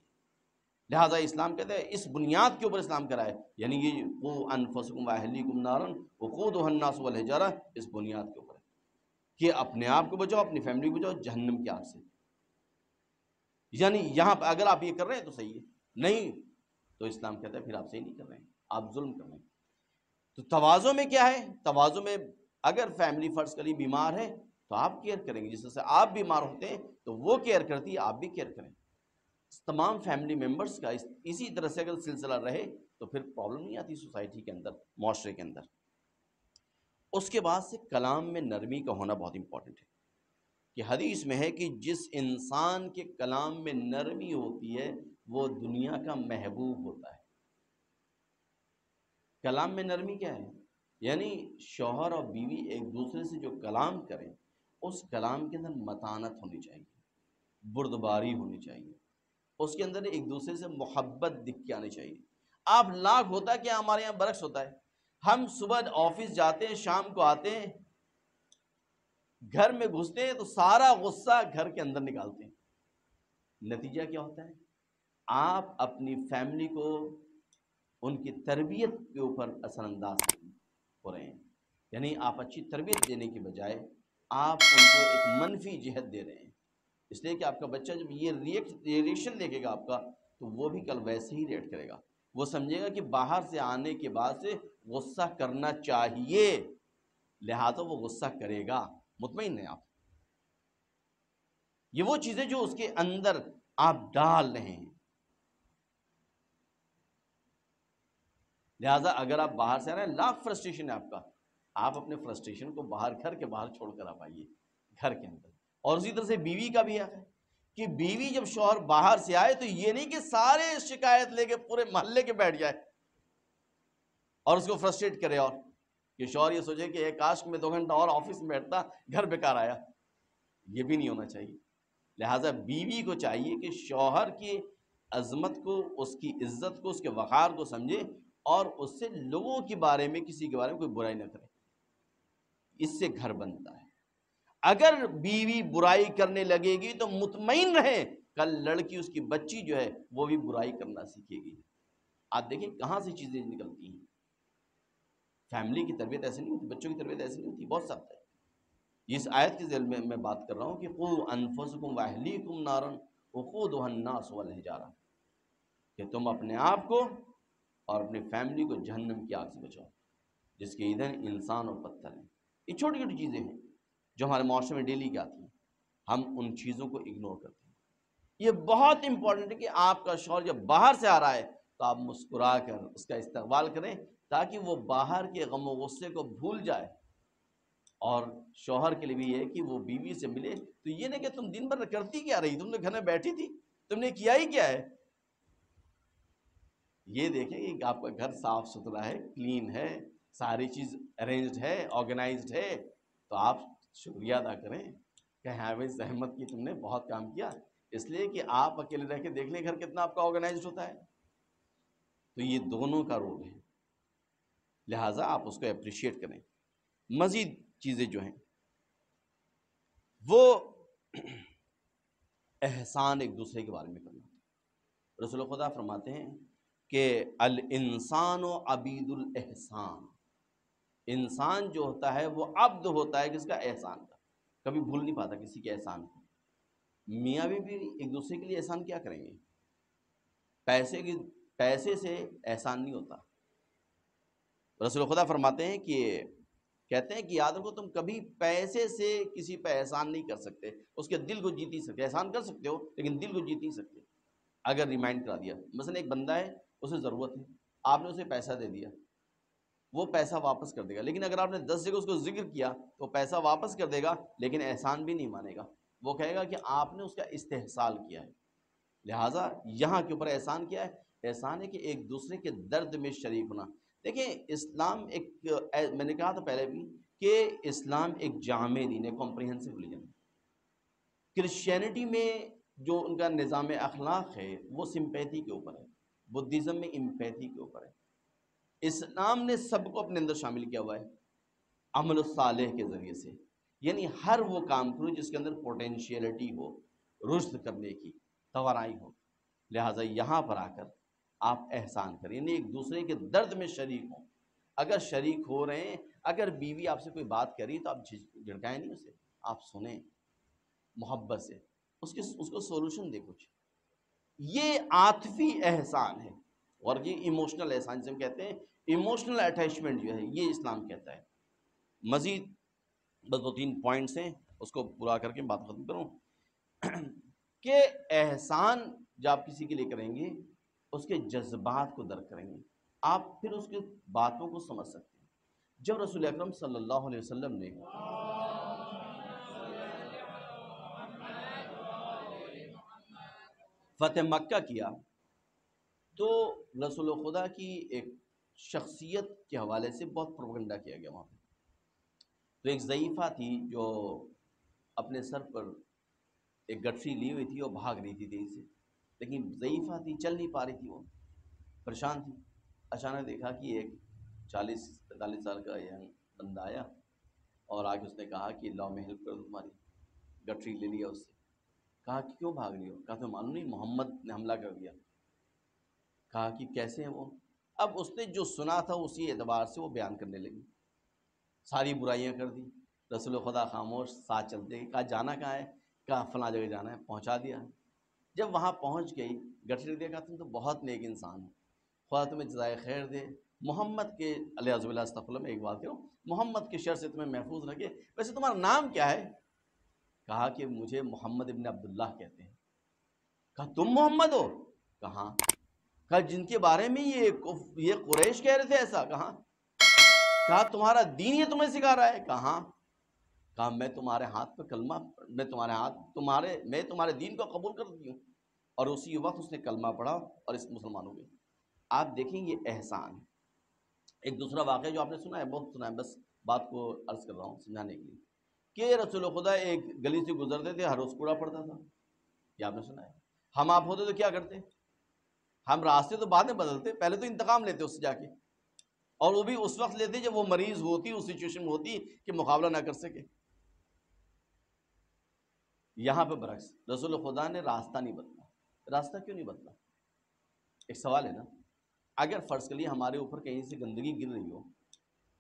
لہٰذا اسلام کہتے ہیں اس بنیاد کے اوپر اسلام کرائے، یعنی یہ قوا انفسکم واہلیکم نارا وقودھا الناس والحجارہ، اس بنیاد کے اوپر ہے کہ اپنے آپ کو بچاؤ، اپنی فیملی کو بچاؤ جہنم کی آگ سے۔ یعنی یہاں پر اگر آپ یہ کر رہے ہیں تو صحیح ہے، نہیں تو اسلام کہتا ہے پھر آپ صحیح نہیں کر رہے ہیں، آپ ظلم کر رہے ہیں۔ تو تواضع میں کیا ہے؟ تواضع میں اگر فیملی فرض کری بیمار ہے تو آپ کیئر کریں گے، جس طرح سے آپ بیمار ہوتے ہیں تو وہ کیئر کرتی ہے، آپ بھی کیئر کریں۔ تمام فیملی ممبرز کا اسی طرح سے اگر سلسلہ رہے تو پھر پرابلم نہیں آتی سوسائٹی کے اندر، معاشرے کے اندر۔ اس کے بعد سے کلام میں نرمی کا ہونا بہت امپورٹنٹ ہے، کہ حدیث میں ہے کہ جس انسان کے کلام میں نرمی ہوتی ہے وہ دنیا کا محبوب ہوتا ہے۔ کلام میں نرمی کیا ہے؟ یعنی شوہر اور بیوی ایک دوسرے سے جو کلام کریں اس کلام کے اندر متانت ہونی چاہیے، بردباری ہونی چاہیے، اس کے اندر ایک دوسرے سے محبت دکھ کے آنی چاہیے۔ آپ لاکھ ہوتا ہے کہ ہمارے یہاں برعکس ہوتا ہے، ہم صبح آفس جاتے ہیں، شام کو آتے ہیں، گھر میں گھستے ہیں تو سارا غصہ گھر کے اندر نکالتے ہیں۔ نتیجہ کیا ہوتا ہے؟ آپ اپنی فیملی کو ان کی تربیت کے اوپر اثر انداز ہو رہے ہیں، یعنی آپ اچھی تربیت دینے کی بجائے آپ ان کو ایک منفی جہت دے رہے ہیں، اس لیے کہ آپ کا بچہ جب یہ ریئیکشن دیکھے گا آپ کا تو وہ بھی کل ویسے ہی ریئیکٹ کرے گا، وہ سمجھے گا کہ باہر سے آنے کے بعد سے غصہ کرنا چاہیے، لہذا وہ غصہ کرے گا، مطمئن ہیں آپ۔ یہ وہ چیزیں جو اس کے اندر آپ ڈال رہے ہیں، لہٰذا اگر آپ باہر سے آ رہے ہیں، لاکھ فرسٹریشن ہے آپ کا، آپ اپنے فرسٹریشن کو باہر گھر کے باہر چھوڑ کر آپ آئیے گھر کے اندر۔ اور اسی طرح سے بیوی کا بھی حق ہے کہ بیوی جب شوہر باہر سے آئے تو یہ نہیں کہ سارے شکایت لے کے پورے محلے کے بیٹھ جائے اور اس کو فرسٹریٹ کرے، اور کہ شوہر یہ سوچے کہ کاش میں 2 گھنٹہ اور آفس میں بیٹھتا، گھر بیکار آیا، یہ بھی نہیں ہونا چاہیے۔ لہٰذا بیوی کو چاہیے کہ شوہر کی عظمت کو، اس کی عزت کو، اس کے وقار کو سمجھے اور اس سے لوگوں کے بارے میں، کسی کے بارے میں کوئی برائی نہ کرے، اس سے گھر بنتا ہے۔ اگر بیوی برائی کرنے لگے گی تو مطمئن رہیں کل لڑکی، اس کی بچی جو ہے وہ بھی برائی کرنا سیکھے گی۔ آپ دیکھیں کہاں سے چیزیں نکلتی ہیں، فیملی کی تربیت ایسے نہیں ہوتی، بچوں کی تربیت ایسے نہیں ہوتی، بہت سخت ہے۔ اس آیت کے ذیل میں بات کر رہا ہوں کہ قوا انفسکم واہلیکم نارا وقودها الناس والحجارہ، کہ تم اپنے آپ کو اور اپنی فیملی کو جہنم کی آگ سے بچاؤ جس کے ایندھن انسان اور پتھر ہیں۔ یہ چھوٹی چھوٹی چیزیں ہیں جو ہمارے معاشرے میں ڈیلی کی آتی ہیں، ہم ان چیزوں کو اگنور کرتے ہیں۔ یہ بہت امپورٹنٹ ہے کہ آپ کا شوہر جب باہر سے آ رہا ہے تو آپ مسکرا کر اس کا استقبال کریں تاکہ وہ باہر کے غم و غصے کو بھول جائے، اور شوہر کے لیے بھی یہ ہے کہ وہ بیوی سے ملے تو یہ نہیں کہ تم دن بھر کرتی کیا رہی، تم نے گھر میں بیٹھی تھی، تم نے کیا ہی کیا ہے، یہ دیکھیں کہ آپ کا گھر صاف ستھرا ہے، کلین ہے، ساری چیز ارینجڈ ہے، آرگنائزڈ ہے، تو آپ شکریہ ادا کریں کہ ہاں بھائی زحمت کی، تم نے بہت کام کیا، اس لیے کہ آپ اکیلے رہ کے دیکھ لیں گھر کتنا آپ کا آرگنائزڈ ہوتا ہے۔ تو یہ دونوں کا رول ہے، لہٰذا آپ اس کو اپریشیٹ کریں۔ مزید چیزیں جو ہیں وہ احسان ایک دوسرے کے بارے میں کرنا۔ رسول خدا فرماتے ہیں کہ الانسان و عبید الاحسان، انسان جو ہوتا ہے وہ عبد ہوتا ہے کس کا؟ احسان کا، کبھی بھول نہیں پاتا کسی کے احسان کو۔ میاں بیوی بھی ایک دوسرے کے لیے احسان کیا کریں گے؟ پیسے سے احسان نہیں ہوتا۔ رسول خدا فرماتے ہیں کہ کہتے ہیں کہ یاد رکھو تم کبھی پیسے سے کسی پہ احسان نہیں کر سکتے، اس کے دل کو جیت نہیں سکتے، احسان کر سکتے ہو لیکن دل کو جیت نہیں سکتے۔ اگر ریمائنڈ کرا دیا، مثلا ایک بندہ ہے اسے ضرورت ہے، آپ نے اسے پیسہ دے دیا، وہ پیسہ واپس کر دے گا، لیکن اگر آپ نے 10 جگہ اس کو ذکر کیا تو پیسہ واپس کر دے گا لیکن احسان بھی نہیں مانے گا، وہ کہے گا کہ آپ نے اس کا استحصال کیا ہے۔ لہٰذا یہاں کے اوپر احسان کیا ہے؟ احسان ہے کہ ایک دوسرے کے درد میں شریک ہونا۔ دیکھیں اسلام ایک، میں نے کہا تھا پہلے بھی کہ اسلام ایک جامع دین ہے، کمپریہنسو ریلیجن۔ کرسچینٹی میں جو ان کا نظام اخلاق ہے وہ سمپیتھی کے اوپر ہے، بدھزم میں امپیتھی کے اوپر ہے۔ اسلام نے سب کو اپنے اندر شامل کیا ہوا ہے عمل الصالح کے ذریعے سے، یعنی ہر وہ کام کرو جس کے اندر پوٹینشیلٹی ہو، رشد کرنے کی، توانائی ہو۔ لہٰذا یہاں پر آ کر آپ احسان کریں، یعنی ایک دوسرے کے درد میں شریک ہوں۔ اگر شریک ہو رہے ہیں، اگر بیوی آپ سے کوئی بات کری تو آپ جھڑکائیں نہیں اسے، آپ سنیں محبت سے، اس کو سولوشن دے کچھ۔ یہ عاطفی احسان ہے، اور یہ ایموشنل احسان جسے ہم کہتے ہیں، ایموشنل اٹیچمنٹ جو ہے یہ اسلام کہتا ہے۔ مزید بس 2-3 پوائنٹس ہیں، اس کو پورا کر کے بات ختم کروں کہ احسان جب آپ کسی کے لیے کریں گے اس کے جذبات کو درک کریں گے، آپ پھر اس کے باتوں کو سمجھ سکتے ہیں۔ جب رسول اکرم صلی اللہ علیہ وسلم نے فتح مکہ کیا تو رسول خدا کی ایک شخصیت کے حوالے سے بہت پروپیگنڈا کیا گیا وہاں پہ۔ تو ایک ضعیفہ تھی جو اپنے سر پر ایک گٹھری لی ہوئی تھی اور بھاگ رہی تھی تیزی سے، لیکن ضعیفہ تھی، چل نہیں پا رہی تھی، وہ پریشان تھی۔ اچانک دیکھا کہ ایک 40-45 سال کا ینگ بندہ آیا اور آگے اس نے کہا کہ لاؤ میں ہیلپ کر دوں تمہاری۔ گٹھری لے لیا اس سے، کہا کہ کیوں بھاگ رہی ہو؟ کہا تمہیں معلوم نہیں محمد نے حملہ کر دیا؟ کہا کہ کیسے ہیں وہ؟ اب اس نے جو سنا تھا اسی اعتبار سے وہ بیان کرنے لگی، ساری برائیاں کر دی۔ رسول خدا خاموش، ساتھ چلتے گئے۔ کہا جانا کہاں ہے؟ کہا فلاں جگہ جانا ہے، پہنچا دیا۔ جب وہاں پہنچ گئی، گٹھری دے، کہا تم تو بہت نیک انسان ہو، خدا تمہیں جزائے خیر دے، محمد کے علیہ باللہ استغفر اللہ، میں ایک بات کروں، محمد کے شر سے تمہیں محفوظ رکھے، ویسے تمہارا نام کیا ہے؟ کہا کہ مجھے محمد ابن عبداللہ کہتے ہیں۔ کہا تم محمد ہو؟ کہاں؟ کہا جن کے بارے میں یہ قریش کہہ رہے تھے ایسا؟ کہاں؟ کہا تمہارا دین یہ تمہیں سکھا رہا ہے؟ کہاں؟ کہا میں تمہارے ہاتھ پہ کلمہ، میں تمہارے دین کو قبول کرتی ہوں۔ اور اسی وقت اس نے کلمہ پڑھا اور اس مسلمان ہو گئے۔ آپ دیکھیں یہ احسان ہے۔ ایک دوسرا واقعہ جو آپ نے سنا ہے، بہت سنا ہے، بس بات کو عرض کر رہا ہوں سمجھانے کے لیے، کہ رسول خدا ایک گلی سے گزرتے تھے، ہر روز کوڑا پڑتا تھا، یہ آپ نے سنا ہے۔ ہم آپ ہوتے تو کیا کرتے؟ ہم راستے تو بعد میں بدلتے، پہلے تو انتقام لیتے اس سے جا کے، اور وہ بھی اس وقت لیتے جب وہ مریض ہوتی، اس سچویشن میں ہوتی کہ مقابلہ نہ کر سکے۔ یہاں پہ برعکس رسول خدا نے راستہ نہیں بدلا۔ راستہ کیوں نہیں بدلا؟ ایک سوال ہے نا، اگر فرض کر لیے ہمارے اوپر کہیں سے گندگی گر رہی ہو،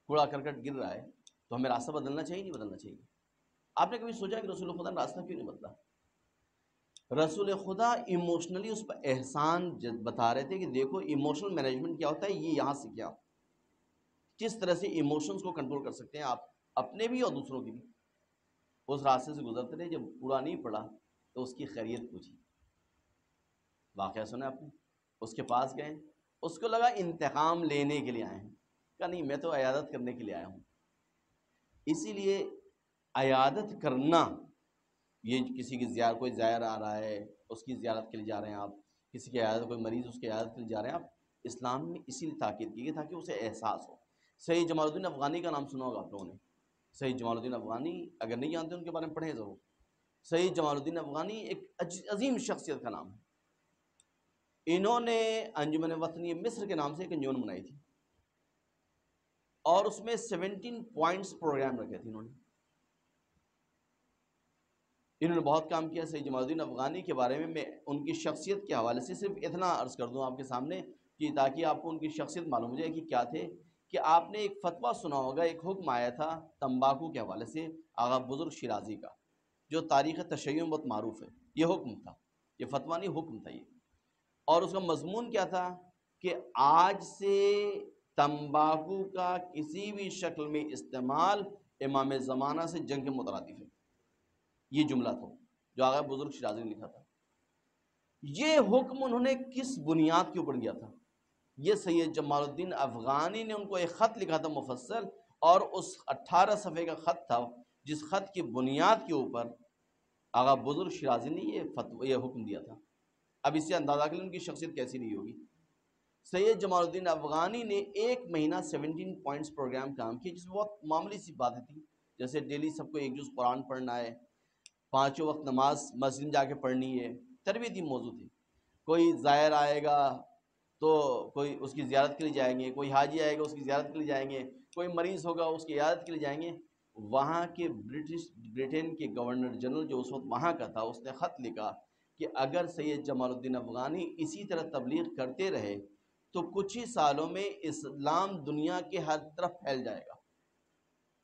کوڑا کرکٹ گر رہا ہے، تو ہمیں راستہ بدلنا چاہیے نہیں بدلنا چاہیے؟ آپ نے کبھی سوچا کہ رسول خدا نے راستہ کیوں نہیں بدلا؟ رسول خدا ایموشنلی اس پر احسان بتا رہے تھے کہ دیکھو ایموشنل مینجمنٹ کیا ہوتا ہے، یہ یہاں سے کیا، کس طرح سے ایموشنز کو کنٹرول کر سکتے ہیں آپ، اپنے بھی اور دوسروں کی بھی۔ اس راستے سے گزرتے رہے، جب کوڑا نہیں پڑا تو اس کی خیریت پوچھی، واقعہ سنا آپ نے؟ اس کے پاس گئے، اس کو لگا انتقام لینے کے لیے آئے ہیں، کہا نہیں میں تو عیادت کرنے کے لیے آیا ہوں۔ اسی لیے عیادت کرنا، یہ کسی کی کوئی زائر آ رہا ہے اس کی زیارت کے لیے جا رہے ہیں آپ، کسی کی عیادت، کوئی مریض اس کی عیادت کے لیے جا رہے ہیں آپ، اسلام میں اسی لیے تاکید کی گئی تاکہ اسے احساس ہو۔ سید جمال الدین افغانی کا نام سنا ہوگا آپ لوگوں نے، سید جمال الدین افغانی، اگر نہیں جانتے ان کے بارے میں پڑھیں ضرور۔ سید جمال الدین افغانی ایک عظیم شخصیت کا نام ہے۔ انہوں نے انجمن وطنی مصر کے نام سے ایک انجمن بنائی تھی، اور اس میں 17 پوائنٹس پروگرام رکھے تھے انہوں نے بہت کام کیا۔ سید جمال الدین افغانی کے بارے میں ان کی شخصیت کے حوالے سے صرف اتنا عرض کر دوں آپ کے سامنے کہ تاکہ آپ کو ان کی شخصیت معلوم ہو جائے کہ کیا تھے، کہ آپ نے ایک فتویٰ سنا ہوگا، ایک حکم آیا تھا تمباکو کے حوالے سے آغا بزرگ شیرازی کا، جو تاریخ تشیع میں بہت معروف ہے۔ یہ حکم تھا، یہ فتویٰ نہیں، حکم تھا یہ، اور اس کا مضمون کیا تھا کہ آج سے تمباکو کا کسی بھی شکل میں استعمال امام زمانہ سے جنگ کے مترادف ہے۔ یہ جملہ تھا جو آغا بزرگ شیرازی نے لکھا تھا۔ یہ حکم انہوں نے کس بنیاد کے اوپر دیا تھا؟ یہ سید جمال الدین افغانی نے ان کو ایک خط لکھا تھا مفصل، اور اس 18 صفحے کا خط تھا، جس خط کی بنیاد کے اوپر آغا بزرگ شیرازی نے یہ حکم دیا تھا۔ اب اس سے اندازہ کریں ان کی شخصیت کیسی نہیں ہوگی۔ سید جمال الدین افغانی نے 1 مہینہ 17 پوائنٹس پروگرام کام کیا، جس میں بہت معمولی سی باتیں تھیں، جیسے ڈیلی سب کو ایک جز قرآن پڑھنا ہے، 5 وقت نماز مسجد میں جا کے پڑھنی ہے، تربیتی موضوع تھی۔ کوئی زائر آئے گا تو کوئی اس کی زیارت کے لیے جائیں گے، کوئی حاجی آئے گا اس کی زیارت کے لیے جائیں گے، کوئی مریض ہوگا اس کی عیادت کے لیے جائیں گے۔ وہاں کے برٹن کے گورنر جنرل جو اس وقت وہاں کا تھا، اس نے خط لکھا کہ اگر سید جمال الدین افغانی اسی طرح تبلیغ کرتے رہے تو کچھ ہی سالوں میں اسلام دنیا کے ہر طرف پھیل جائے گا۔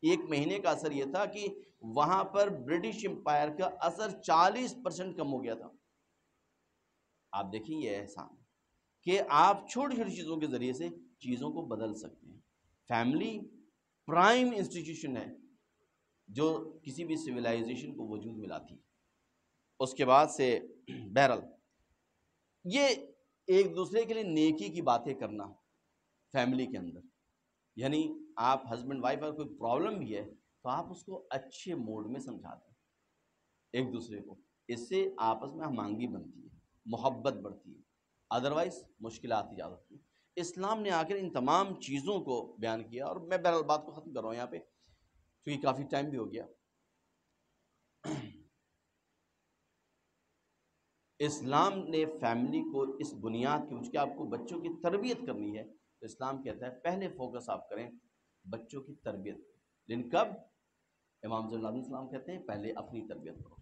1 مہینے کا اثر یہ تھا کہ وہاں پر برٹش امپائر کا اثر 40% کم ہو گیا تھا۔ آپ دیکھیں یہ احسان کہ آپ چھوٹی چھوٹی چیزوں کے ذریعے سے چیزوں کو بدل سکتے ہیں۔ فیملی پرائم انسٹیٹیوشن ہے جو کسی بھی سویلائزیشن کو وجود میں لاتی ہے۔ اس کے بعد سے بہرحال یہ ایک دوسرے کے لیے نیکی کی باتیں کرنا فیملی کے اندر، یعنی آپ ہسبینڈ وائف اگر کوئی پرابلم بھی ہے تو آپ اس کو اچھے موڈ میں سمجھاتے ہیں ایک دوسرے کو، اس سے آپس میں ہم آہنگی بنتی ہے، محبت بڑھتی ہے، ادروائز مشکلات ایجاد ہوتی ہیں۔ اسلام نے آ کر ان تمام چیزوں کو بیان کیا، اور میں بہرحال بات کو ختم کر رہا ہوں یہاں پہ کیونکہ کافی ٹائم بھی ہو گیا۔ اسلام نے فیملی کو اس بنیاد کی کہ آپ کو بچوں کی تربیت کرنی ہے، تو اسلام کہتا ہے پہلے فوکس آپ کریں بچوں کی تربیت پہ، لیکن کب؟ امام صلی اللہ علیہ وسلم کہتے ہیں پہلے اپنی تربیت کرو۔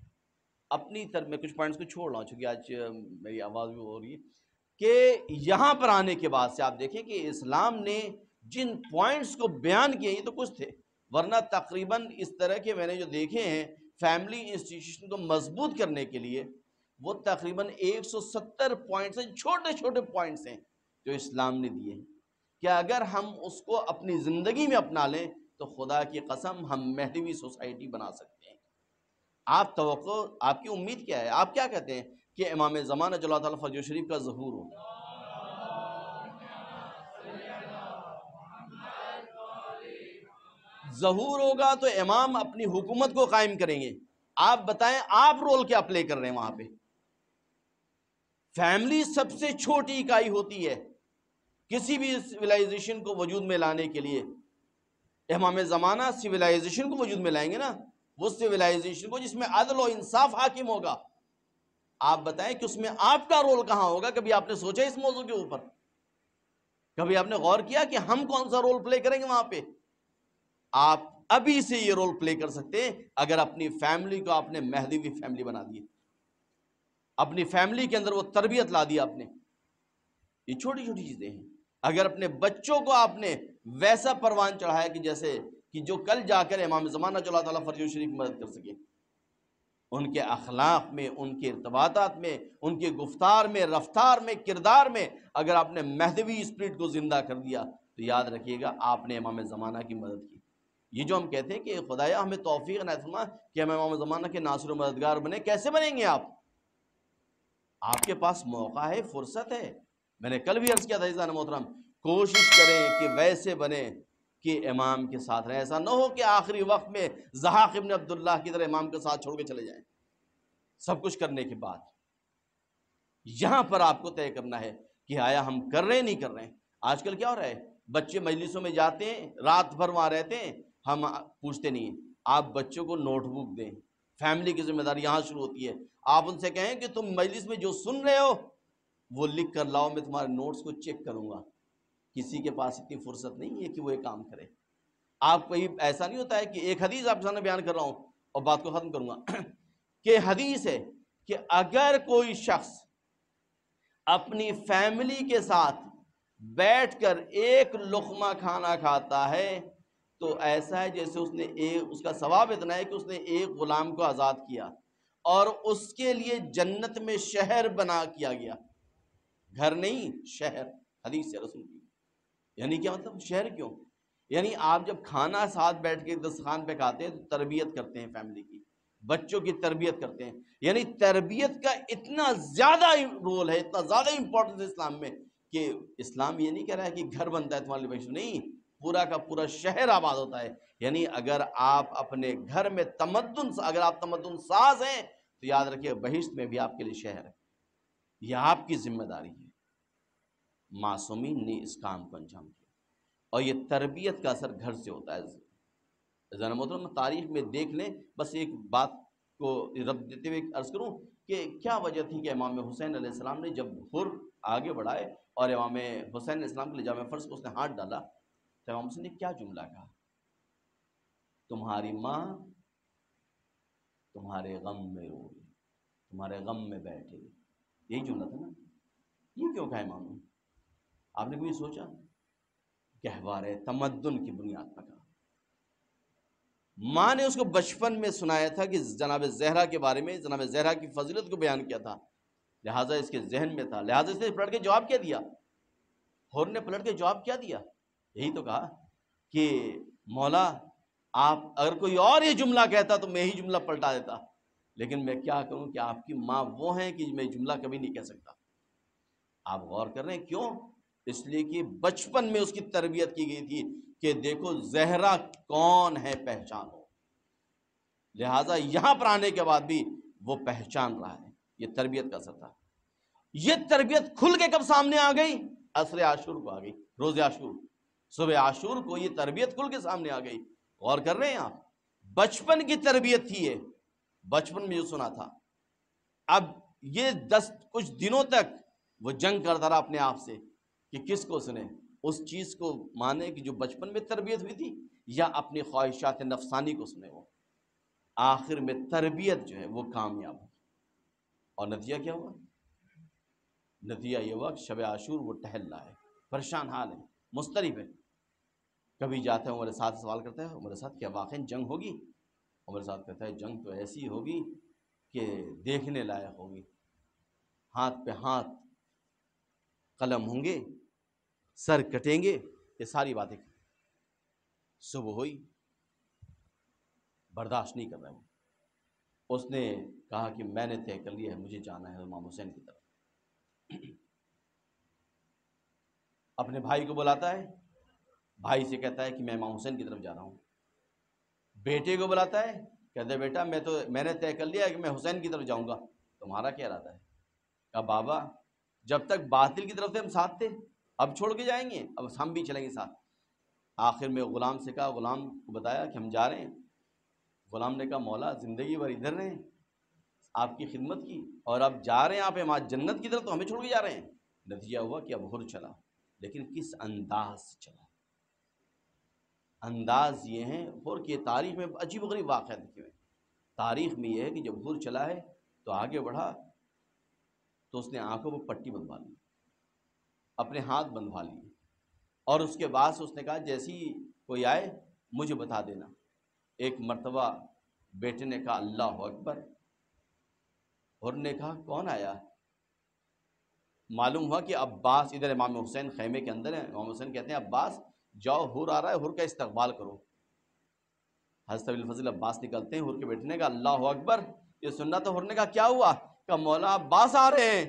اپنی میں کچھ پوائنٹس کو چھوڑ رہا ہوں چونکہ آج میری آواز بھی ہو رہی ہے کہ یہاں پر آنے کے بعد سے آپ دیکھیں کہ اسلام نے جن پوائنٹس کو بیان کیے یہ تو کچھ تھے، ورنہ تقریباً اس طرح کے میں نے جو دیکھے ہیں فیملی انسٹیٹیوشن کو مضبوط کرنے کے لیے، وہ تقریباً 170 پوائنٹس ہیں، چھوٹے چھوٹے پوائنٹس ہیں جو اسلام نے دیے ہیں کہ اگر ہم اس کو اپنی زندگی میں اپنا لیں تو خدا کی قسم ہم مہدوی سوسائٹی بنا سکتے ہیں۔ آپ توقع، آپ کی امید کیا ہے؟ آپ کیا کہتے ہیں کہ امام زمانہ جل اللہ تعالیٰ فرجہ شریف کا ظہور ہو؟ ظہور ہوگا تو امام اپنی حکومت کو قائم کریں گے۔ آپ بتائیں آپ رول کیا پلے کر رہے ہیں وہاں پہ؟ فیملی سب سے چھوٹی اکائی ہوتی ہے کسی بھی سویلائزیشن کو وجود میں لانے کے لیے۔ امام زمانہ سویلائزیشن کو وجود میں لائیں گے نا، وہ سویلائزیشن کو جس میں عدل و انصاف حاکم ہوگا۔ آپ بتائیں کہ اس میں آپ کا رول کہاں ہوگا؟ کبھی آپ نے سوچا اس موضوع کے اوپر؟ کبھی آپ نے غور کیا کہ ہم کون سا رول پلے کریں گے وہاں پہ؟ آپ ابھی سے یہ رول پلے کر سکتے ہیں اگر اپنی فیملی کو آپ نے مہدوی فیملی بنا دی، اپنی فیملی کے اندر وہ تربیت لا دی آپ نے۔ یہ چھوٹی چھوٹی چیزیں ہیں۔ اگر اپنے بچوں کو آپ نے ویسا پروان چڑھایا کہ جیسے کہ جو کل جا کر امام زمانہ جو اللہ تعالیٰ فرجہ شریف مدد کر سکے، ان کے اخلاق میں، ان کے ارتباطات میں، ان کے گفتار میں، رفتار میں، کردار میں اگر آپ نے مہدوی اسپرٹ کو زندہ کر دیا تو یاد رکھیے گا آپ نے امام زمانہ کی مدد کی۔ یہ جو ہم کہتے ہیں کہ خدایا ہمیں توفیق عنایت فرما کہ ہم امام زمانہ کے ناصر و مددگار بنے، کیسے بنیں گے آپ کے پاس موقع ہے، فرصت ہے۔ میں نے کل بھی عرض کیا تھا عزیزان محترم، کوشش کریں کہ ویسے بنیں کہ امام کے ساتھ رہیں، ایسا نہ ہو کہ آخری وقت میں زحاق ابن عبداللہ کی طرح امام کے ساتھ چھوڑ کے چلے جائیں۔ سب کچھ کرنے کے بعد یہاں پر آپ کو طے کرنا ہے کہ آیا ہم کر رہے ہیں نہیں کر رہے ہیں۔ آج کل کیا ہو رہا ہے، بچے مجلسوں میں جاتے ہیں، رات بھر وہاں رہتے ہیں، ہم پوچھتے نہیں ہیں۔ آپ بچوں کو نوٹ بک دیں، فیملی کی ذمہ داری یہاں شروع ہوتی ہے۔ آپ ان سے کہیں کہ تم مجلس میں جو سن رہے ہو وہ لکھ کر لاؤ، میں تمہارے نوٹس کو چیک کروں گا۔ کسی کے پاس اتنی فرصت نہیں ہے کہ وہ یہ کام کرے۔ آپ کوئی ایسا نہیں ہوتا ہے کہ ایک حدیث آپ کے سامنے بیان کر رہا ہوں اور بات کو ختم کروں گا کہ حدیث ہے کہ اگر کوئی شخص اپنی فیملی کے ساتھ بیٹھ کر ایک لقمہ کھانا کھاتا ہے تو ایسا ہے جیسے اس کا ثواب اتنا ہے کہ اس نے ایک غلام کو آزاد کیا اور اس کے لیے جنت میں شہر بنا کیا گیا، گھر نہیں شہر، حدیث ہے رسول کی۔ یعنی کیا مطلب؟ شہر کیوں؟ یعنی آپ جب کھانا ساتھ بیٹھ کے دسترخوان پہ کھاتے ہیں تو تربیت کرتے ہیں فیملی کی، بچوں کی تربیت کرتے ہیں۔ یعنی تربیت کا اتنا زیادہ رول ہے، اتنا زیادہ امپورٹنس ہے اسلام میں کہ اسلام یہ نہیں کہہ رہا ہے کہ گھر بنتا ہے تمہارے لیے، نہیں، پورا کا پورا شہر آباد ہوتا ہے۔ یعنی اگر آپ اپنے گھر میں اگر آپ تمدن ساز ہیں تو یاد رکھیے بہشت میں بھی آپ کے لیے شہر ہے۔ یہ آپ کی ذمہ داری ہے۔ معصومین نے اس کام کو انجام دیا اور یہ تربیت کا اثر گھر سے ہوتا ہے۔ ذرا محترم تاریخ میں دیکھ لیں، بس ایک بات کو ربط دیتے ہوئے عرض کروں کہ کیا وجہ تھی کہ امام حسین علیہ السلام نے جب ہر آگے بڑھائے اور امام حسین علیہ السلام کے لجام فرض کو اس نے ہاتھ ڈالا تو امام حسین نے کیا جملہ کہا؟ تمہاری ماں تمہارے غم میں رو گی، تمہارے غم میں بیٹھے گی، یہی جملہ تھا نا۔ یہ کیوں کہا امام نے؟ آپ نے کوئی سوچا؟ گہوارے تمدن کی بنیاد پر کہا۔ ماں نے اس کو بچپن میں سنایا تھا کہ جناب زہرا کے بارے میں، جناب زہرا کی فضیلت کو بیان کیا تھا، لہٰذا اس کے ذہن میں تھا، لہٰذا اس نے پلٹ کے جواب کیا دیا؟ حور نے پلٹ کے جواب کیا دیا؟ یہی تو کہا کہ مولا آپ اگر کوئی اور یہ جملہ کہتا تو میں ہی جملہ پلٹا دیتا، لیکن میں کیا کروں کہ آپ کی ماں وہ ہیں کہ میں جملہ کبھی نہیں کہہ سکتا۔ آپ غور کر رہے ہیں کیوں؟ اس لیے کہ بچپن میں اس کی تربیت کی گئی تھی کہ دیکھو زہرا کون ہے، پہچانو۔ لہٰذا یہاں پر آنے کے بعد بھی وہ پہچان رہا ہے۔ یہ تربیت کا اثر تھا۔ یہ تربیت کھل کے کب سامنے آ گئی؟ عصر عاشور کو آ گئی، روز عاشور، صبح عاشور کو یہ تربیت کھل کے سامنے آ گئی۔ غور کر رہے ہیں آپ، بچپن کی تربیت تھی یہ، بچپن میں جو سنا تھا۔ اب یہ کچھ دنوں تک وہ جنگ کرتا رہا اپنے آپ سے کہ کس کو سنے، اس چیز کو مانے کہ جو بچپن میں تربیت ہوئی تھی، یا اپنی خواہشات نفسانی کو سنے۔ وہ آخر میں تربیت جو ہے وہ کامیاب ہوئی، اور نتیجہ کیا ہوا؟ نتیجہ یہ ہوا کہ شب عاشور وہ ٹہل رہا ہے، پریشان حال ہے، مضطرب ہے۔ کبھی جاتا ہے عمر ساتھ سوال کرتا ہے، عمر ساتھ کیا واقعی جنگ ہوگی؟ عمر ساتھ کہتا ہے جنگ تو ایسی ہوگی کہ دیکھنے لائق ہوگی، ہاتھ پہ ہاتھ قلم ہوں گے، سر کٹیں گے، یہ ساری باتیں۔ صبح ہوئی، برداشت نہیں کر رہا وہ، اس نے کہا کہ میں نے طے کر لیا ہے، مجھے جانا ہے امام حسین کی طرف۔ اپنے بھائی کو بلاتا ہے، بھائی سے کہتا ہے کہ میں امام حسین کی طرف جا رہا ہوں۔ بیٹے کو بلاتا ہے، کہتا ہے بیٹا میں نے طے کر لیا ہے کہ میں حسین کی طرف جاؤں گا، تمہارا کیا ارادہ ہے؟ کہا بابا جب تک باطل کی طرف سے ہم ساتھ تھے، اب چھوڑ کے جائیں گے، اب ہم بھی چلیں گے ساتھ۔ آخر میں غلام سے کہا، غلام کو بتایا کہ ہم جا رہے ہیں۔ غلام نے کہا مولا زندگی بھر ادھر رہیں، آپ کی خدمت کی، اور اب جا رہے ہیں آپ جنت کی طرف، تو ہمیں چھوڑ کے جا رہے ہیں۔ نتیجہ ہوا کہ اب ہر چلا، لیکن کس انداز سے چلا؟ انداز یہ ہے، ہر کی تاریخ میں عجیب و غریب واقعہ لکھے ہوئے۔ تاریخ میں یہ ہے کہ جب ہر چلا ہے تو آگے بڑھا تو اس نے آنکھوں پر پٹی بندھوا لی، اپنے ہاتھ بندھوا لیے، اور اس کے بعد اس نے کہا جیسی کوئی آئے مجھے بتا دینا۔ ایک مرتبہ بیٹے نے کہا اللہ اکبر، اور نے کہا کون آیا؟ معلوم ہوا کہ عباس، ادھر امام حسین خیمے کے اندر ہیں، امام حسین کہتے ہیں عباس جاؤ ہر آ رہا ہے، ہر کا استقبال کرو۔ حضرت ابو الفضل عباس نکلتے ہیں، ہر کے بیٹے نے کہا اللہ اکبر، یہ سننا تو ہر نے کہا کیا ہوا؟ کہ مولا عباس آ رہے ہیں۔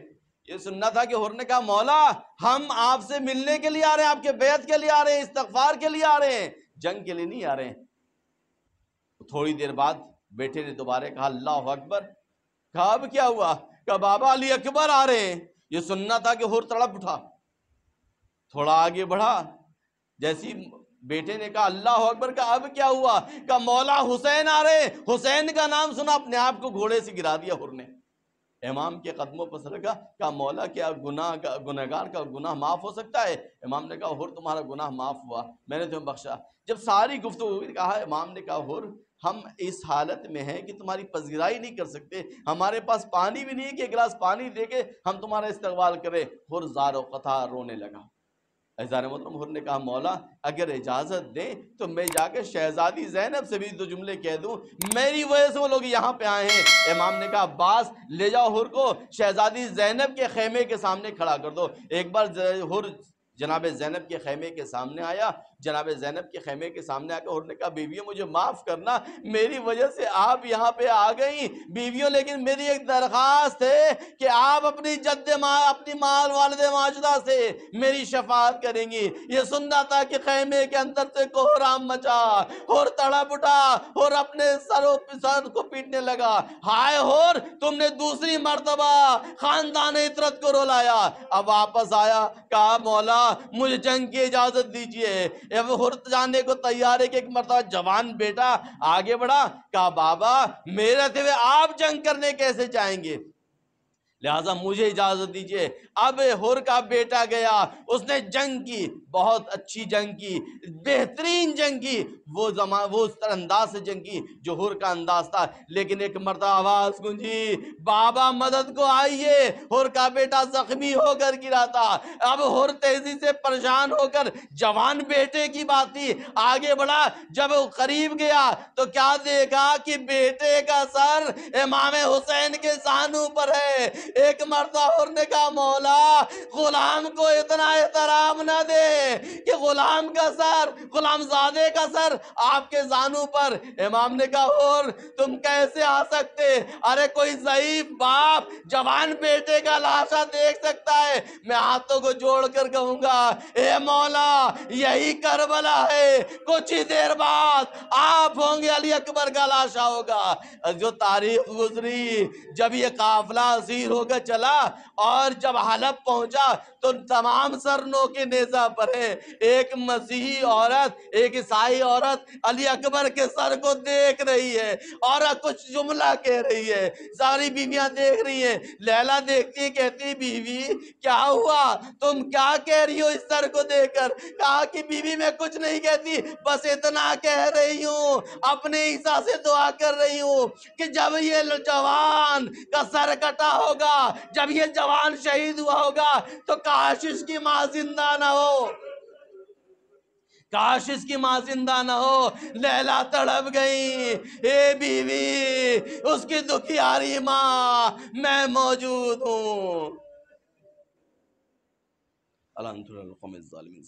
یہ سننا تھا کہ ہر نے کہا مولا ہم آپ سے ملنے کے لیے آ رہے ہیں، آپ کے بیعت کے لیے آ رہے ہیں، استغفار کے لیے آ رہے ہیں، جنگ کے لیے نہیں آ رہے ہیں۔ تھوڑی دیر بعد بیٹے نے دوبارہ کہا اللہ اکبر، کہا اب کیا ہوا؟ کہ بابا علی اکبر آ رہے ہیں۔ یہ سننا تھا کہ ہر تڑپ اٹھا، تھوڑا آگے بڑھا، جیسی بیٹے نے کہا اللہ اکبر، کا اب کیا ہوا؟ کہ مولا حسین آ رہے، حسین کا نام سنا اپنے آپ کو گھوڑے سے گرا دیا ہر نے، امام کے قدموں پر سر رکھا، کہا مولا کیا گناہگار کا گناہ معاف ہو سکتا ہے؟ امام نے کہا ہر تمہارا گناہ معاف ہوا، میں نے تمہیں بخشا۔ جب ساری گفتگو کہا، امام نے کہا ہر ہم اس حالت میں ہیں کہ تمہاری پذیرائی نہیں کر سکتے، ہمارے پاس پانی بھی نہیں ہے کہ ایک گلاس پانی دے کے ہم تمہارا استقبال کریں۔ ہر زار و قطع رونے لگا۔ عزیزان محترم، ہر نے کہا مولا اگر اجازت دیں تو میں جا کے شہزادی زینب سے بھی دو جملے کہہ دوں، میری وجہ سے وہ لوگ یہاں پہ آئے ہیں۔ امام نے کہا عباس لے جاؤ ہر کو شہزادی زینب کے خیمے کے سامنے کھڑا کر دو۔ ایک بار ہر جناب زینب کے خیمے کے سامنے آیا، جناب زینب کے خیمے کے سامنے آ کے ہر نے کہا بیویوں مجھے معاف کرنا، میری وجہ سے آپ یہاں پہ آ گئیں بیویوں، لیکن میری ایک درخواست ہے کہ آپ اپنی اپنی مال والد ماجدہ سے میری شفاعت کریں گی۔ یہ سننا تھا کہ خیمے کے اندر سے کوہرام مچا، ہر تڑپ اٹھا، ہر اپنے سر کو پیٹنے لگا، ہائے ہر تم نے دوسری مرتبہ خاندان عطرت کو رلایا۔ اب واپس آیا، کہا مولا مجھے جنگ کی اجازت دیجئے۔ اب ہر جانے کو تیار ہے کہ ایک مرتبہ جوان بیٹا آگے بڑھا، کہا بابا میرے تھے آپ جنگ کرنے کیسے جائیں گے، لہٰذا مجھے اجازت دیجئے۔ اب ہر کا بیٹا گیا، اس نے جنگ کی، بہت اچھی جنگ کی، بہترین جنگ کی، وہ اس طرح انداز سے جنگ کی جو ہر کا انداز تھا، لیکن ایک مرتبہ آواز گونجی بابا مدد کو آئیے، ہر کا بیٹا زخمی ہو کر گرا تھا۔ اب ہر تیزی سے پریشان ہو کر، جوان بیٹے کی بات تھی، آگے بڑھا، جب وہ قریب گیا تو کیا دیکھا کہ بیٹے کا سر امام حسین کے زانوں پر ہے۔ ایک مرتبہ ہر نے کہا مولا غلام کو اتنا احترام نہ دے کہ غلام کا سر، غلام زادے کا سر آپ کے زانوں پر۔ امام نے کہا ہر تم کیسے آ سکتے، ارے کوئی ضعیف باپ جوان بیٹے کا لاشا دیکھ سکتا ہے؟ میں ہاتھوں کو جوڑ کر کہوں گا اے مولا یہی کربلا ہے، کچھ ہی دیر بعد آپ ہوں گے، علی اکبر کا لاشا ہوگا۔ جو تاریخ گزری، جب یہ قافلہ اسیر ہو کر چلا، اور جب حلب پہنچا تو تمام سرنوں کے نیزہ پر ہے۔ ایک مسیحی عورت، ایک عیسائی عورت علی اکبر کے سر کو دیکھ رہی ہے اور کچھ جملہ کہہ رہی ہے۔ ساری بیویاں دیکھ رہی ہیں۔ لیلا دیکھتی ہے، کہتی ہے بیوی کیا ہوا، تم کیا کہہ رہی ہو اس سر کو دیکھ کر؟ کہا کہ بیوی میں کچھ نہیں کہتی، بس اتنا کہہ رہی ہوں، اپنے عیسیٰ سے دعا کر رہی ہوں کہ جب یہ جوان کا سر کٹا ہوگا، جب یہ جوان شہید ہوا ہوگا تو کاش اس کی ماں زندہ نہ ہو، کاش اس کی ماں زندہ نہ ہو۔ لیلا تڑپ گئی، اے بیوی، اس کی دکھیاری ماں، میں موجود ہوں۔ الحمدللہ القوم الظالمین۔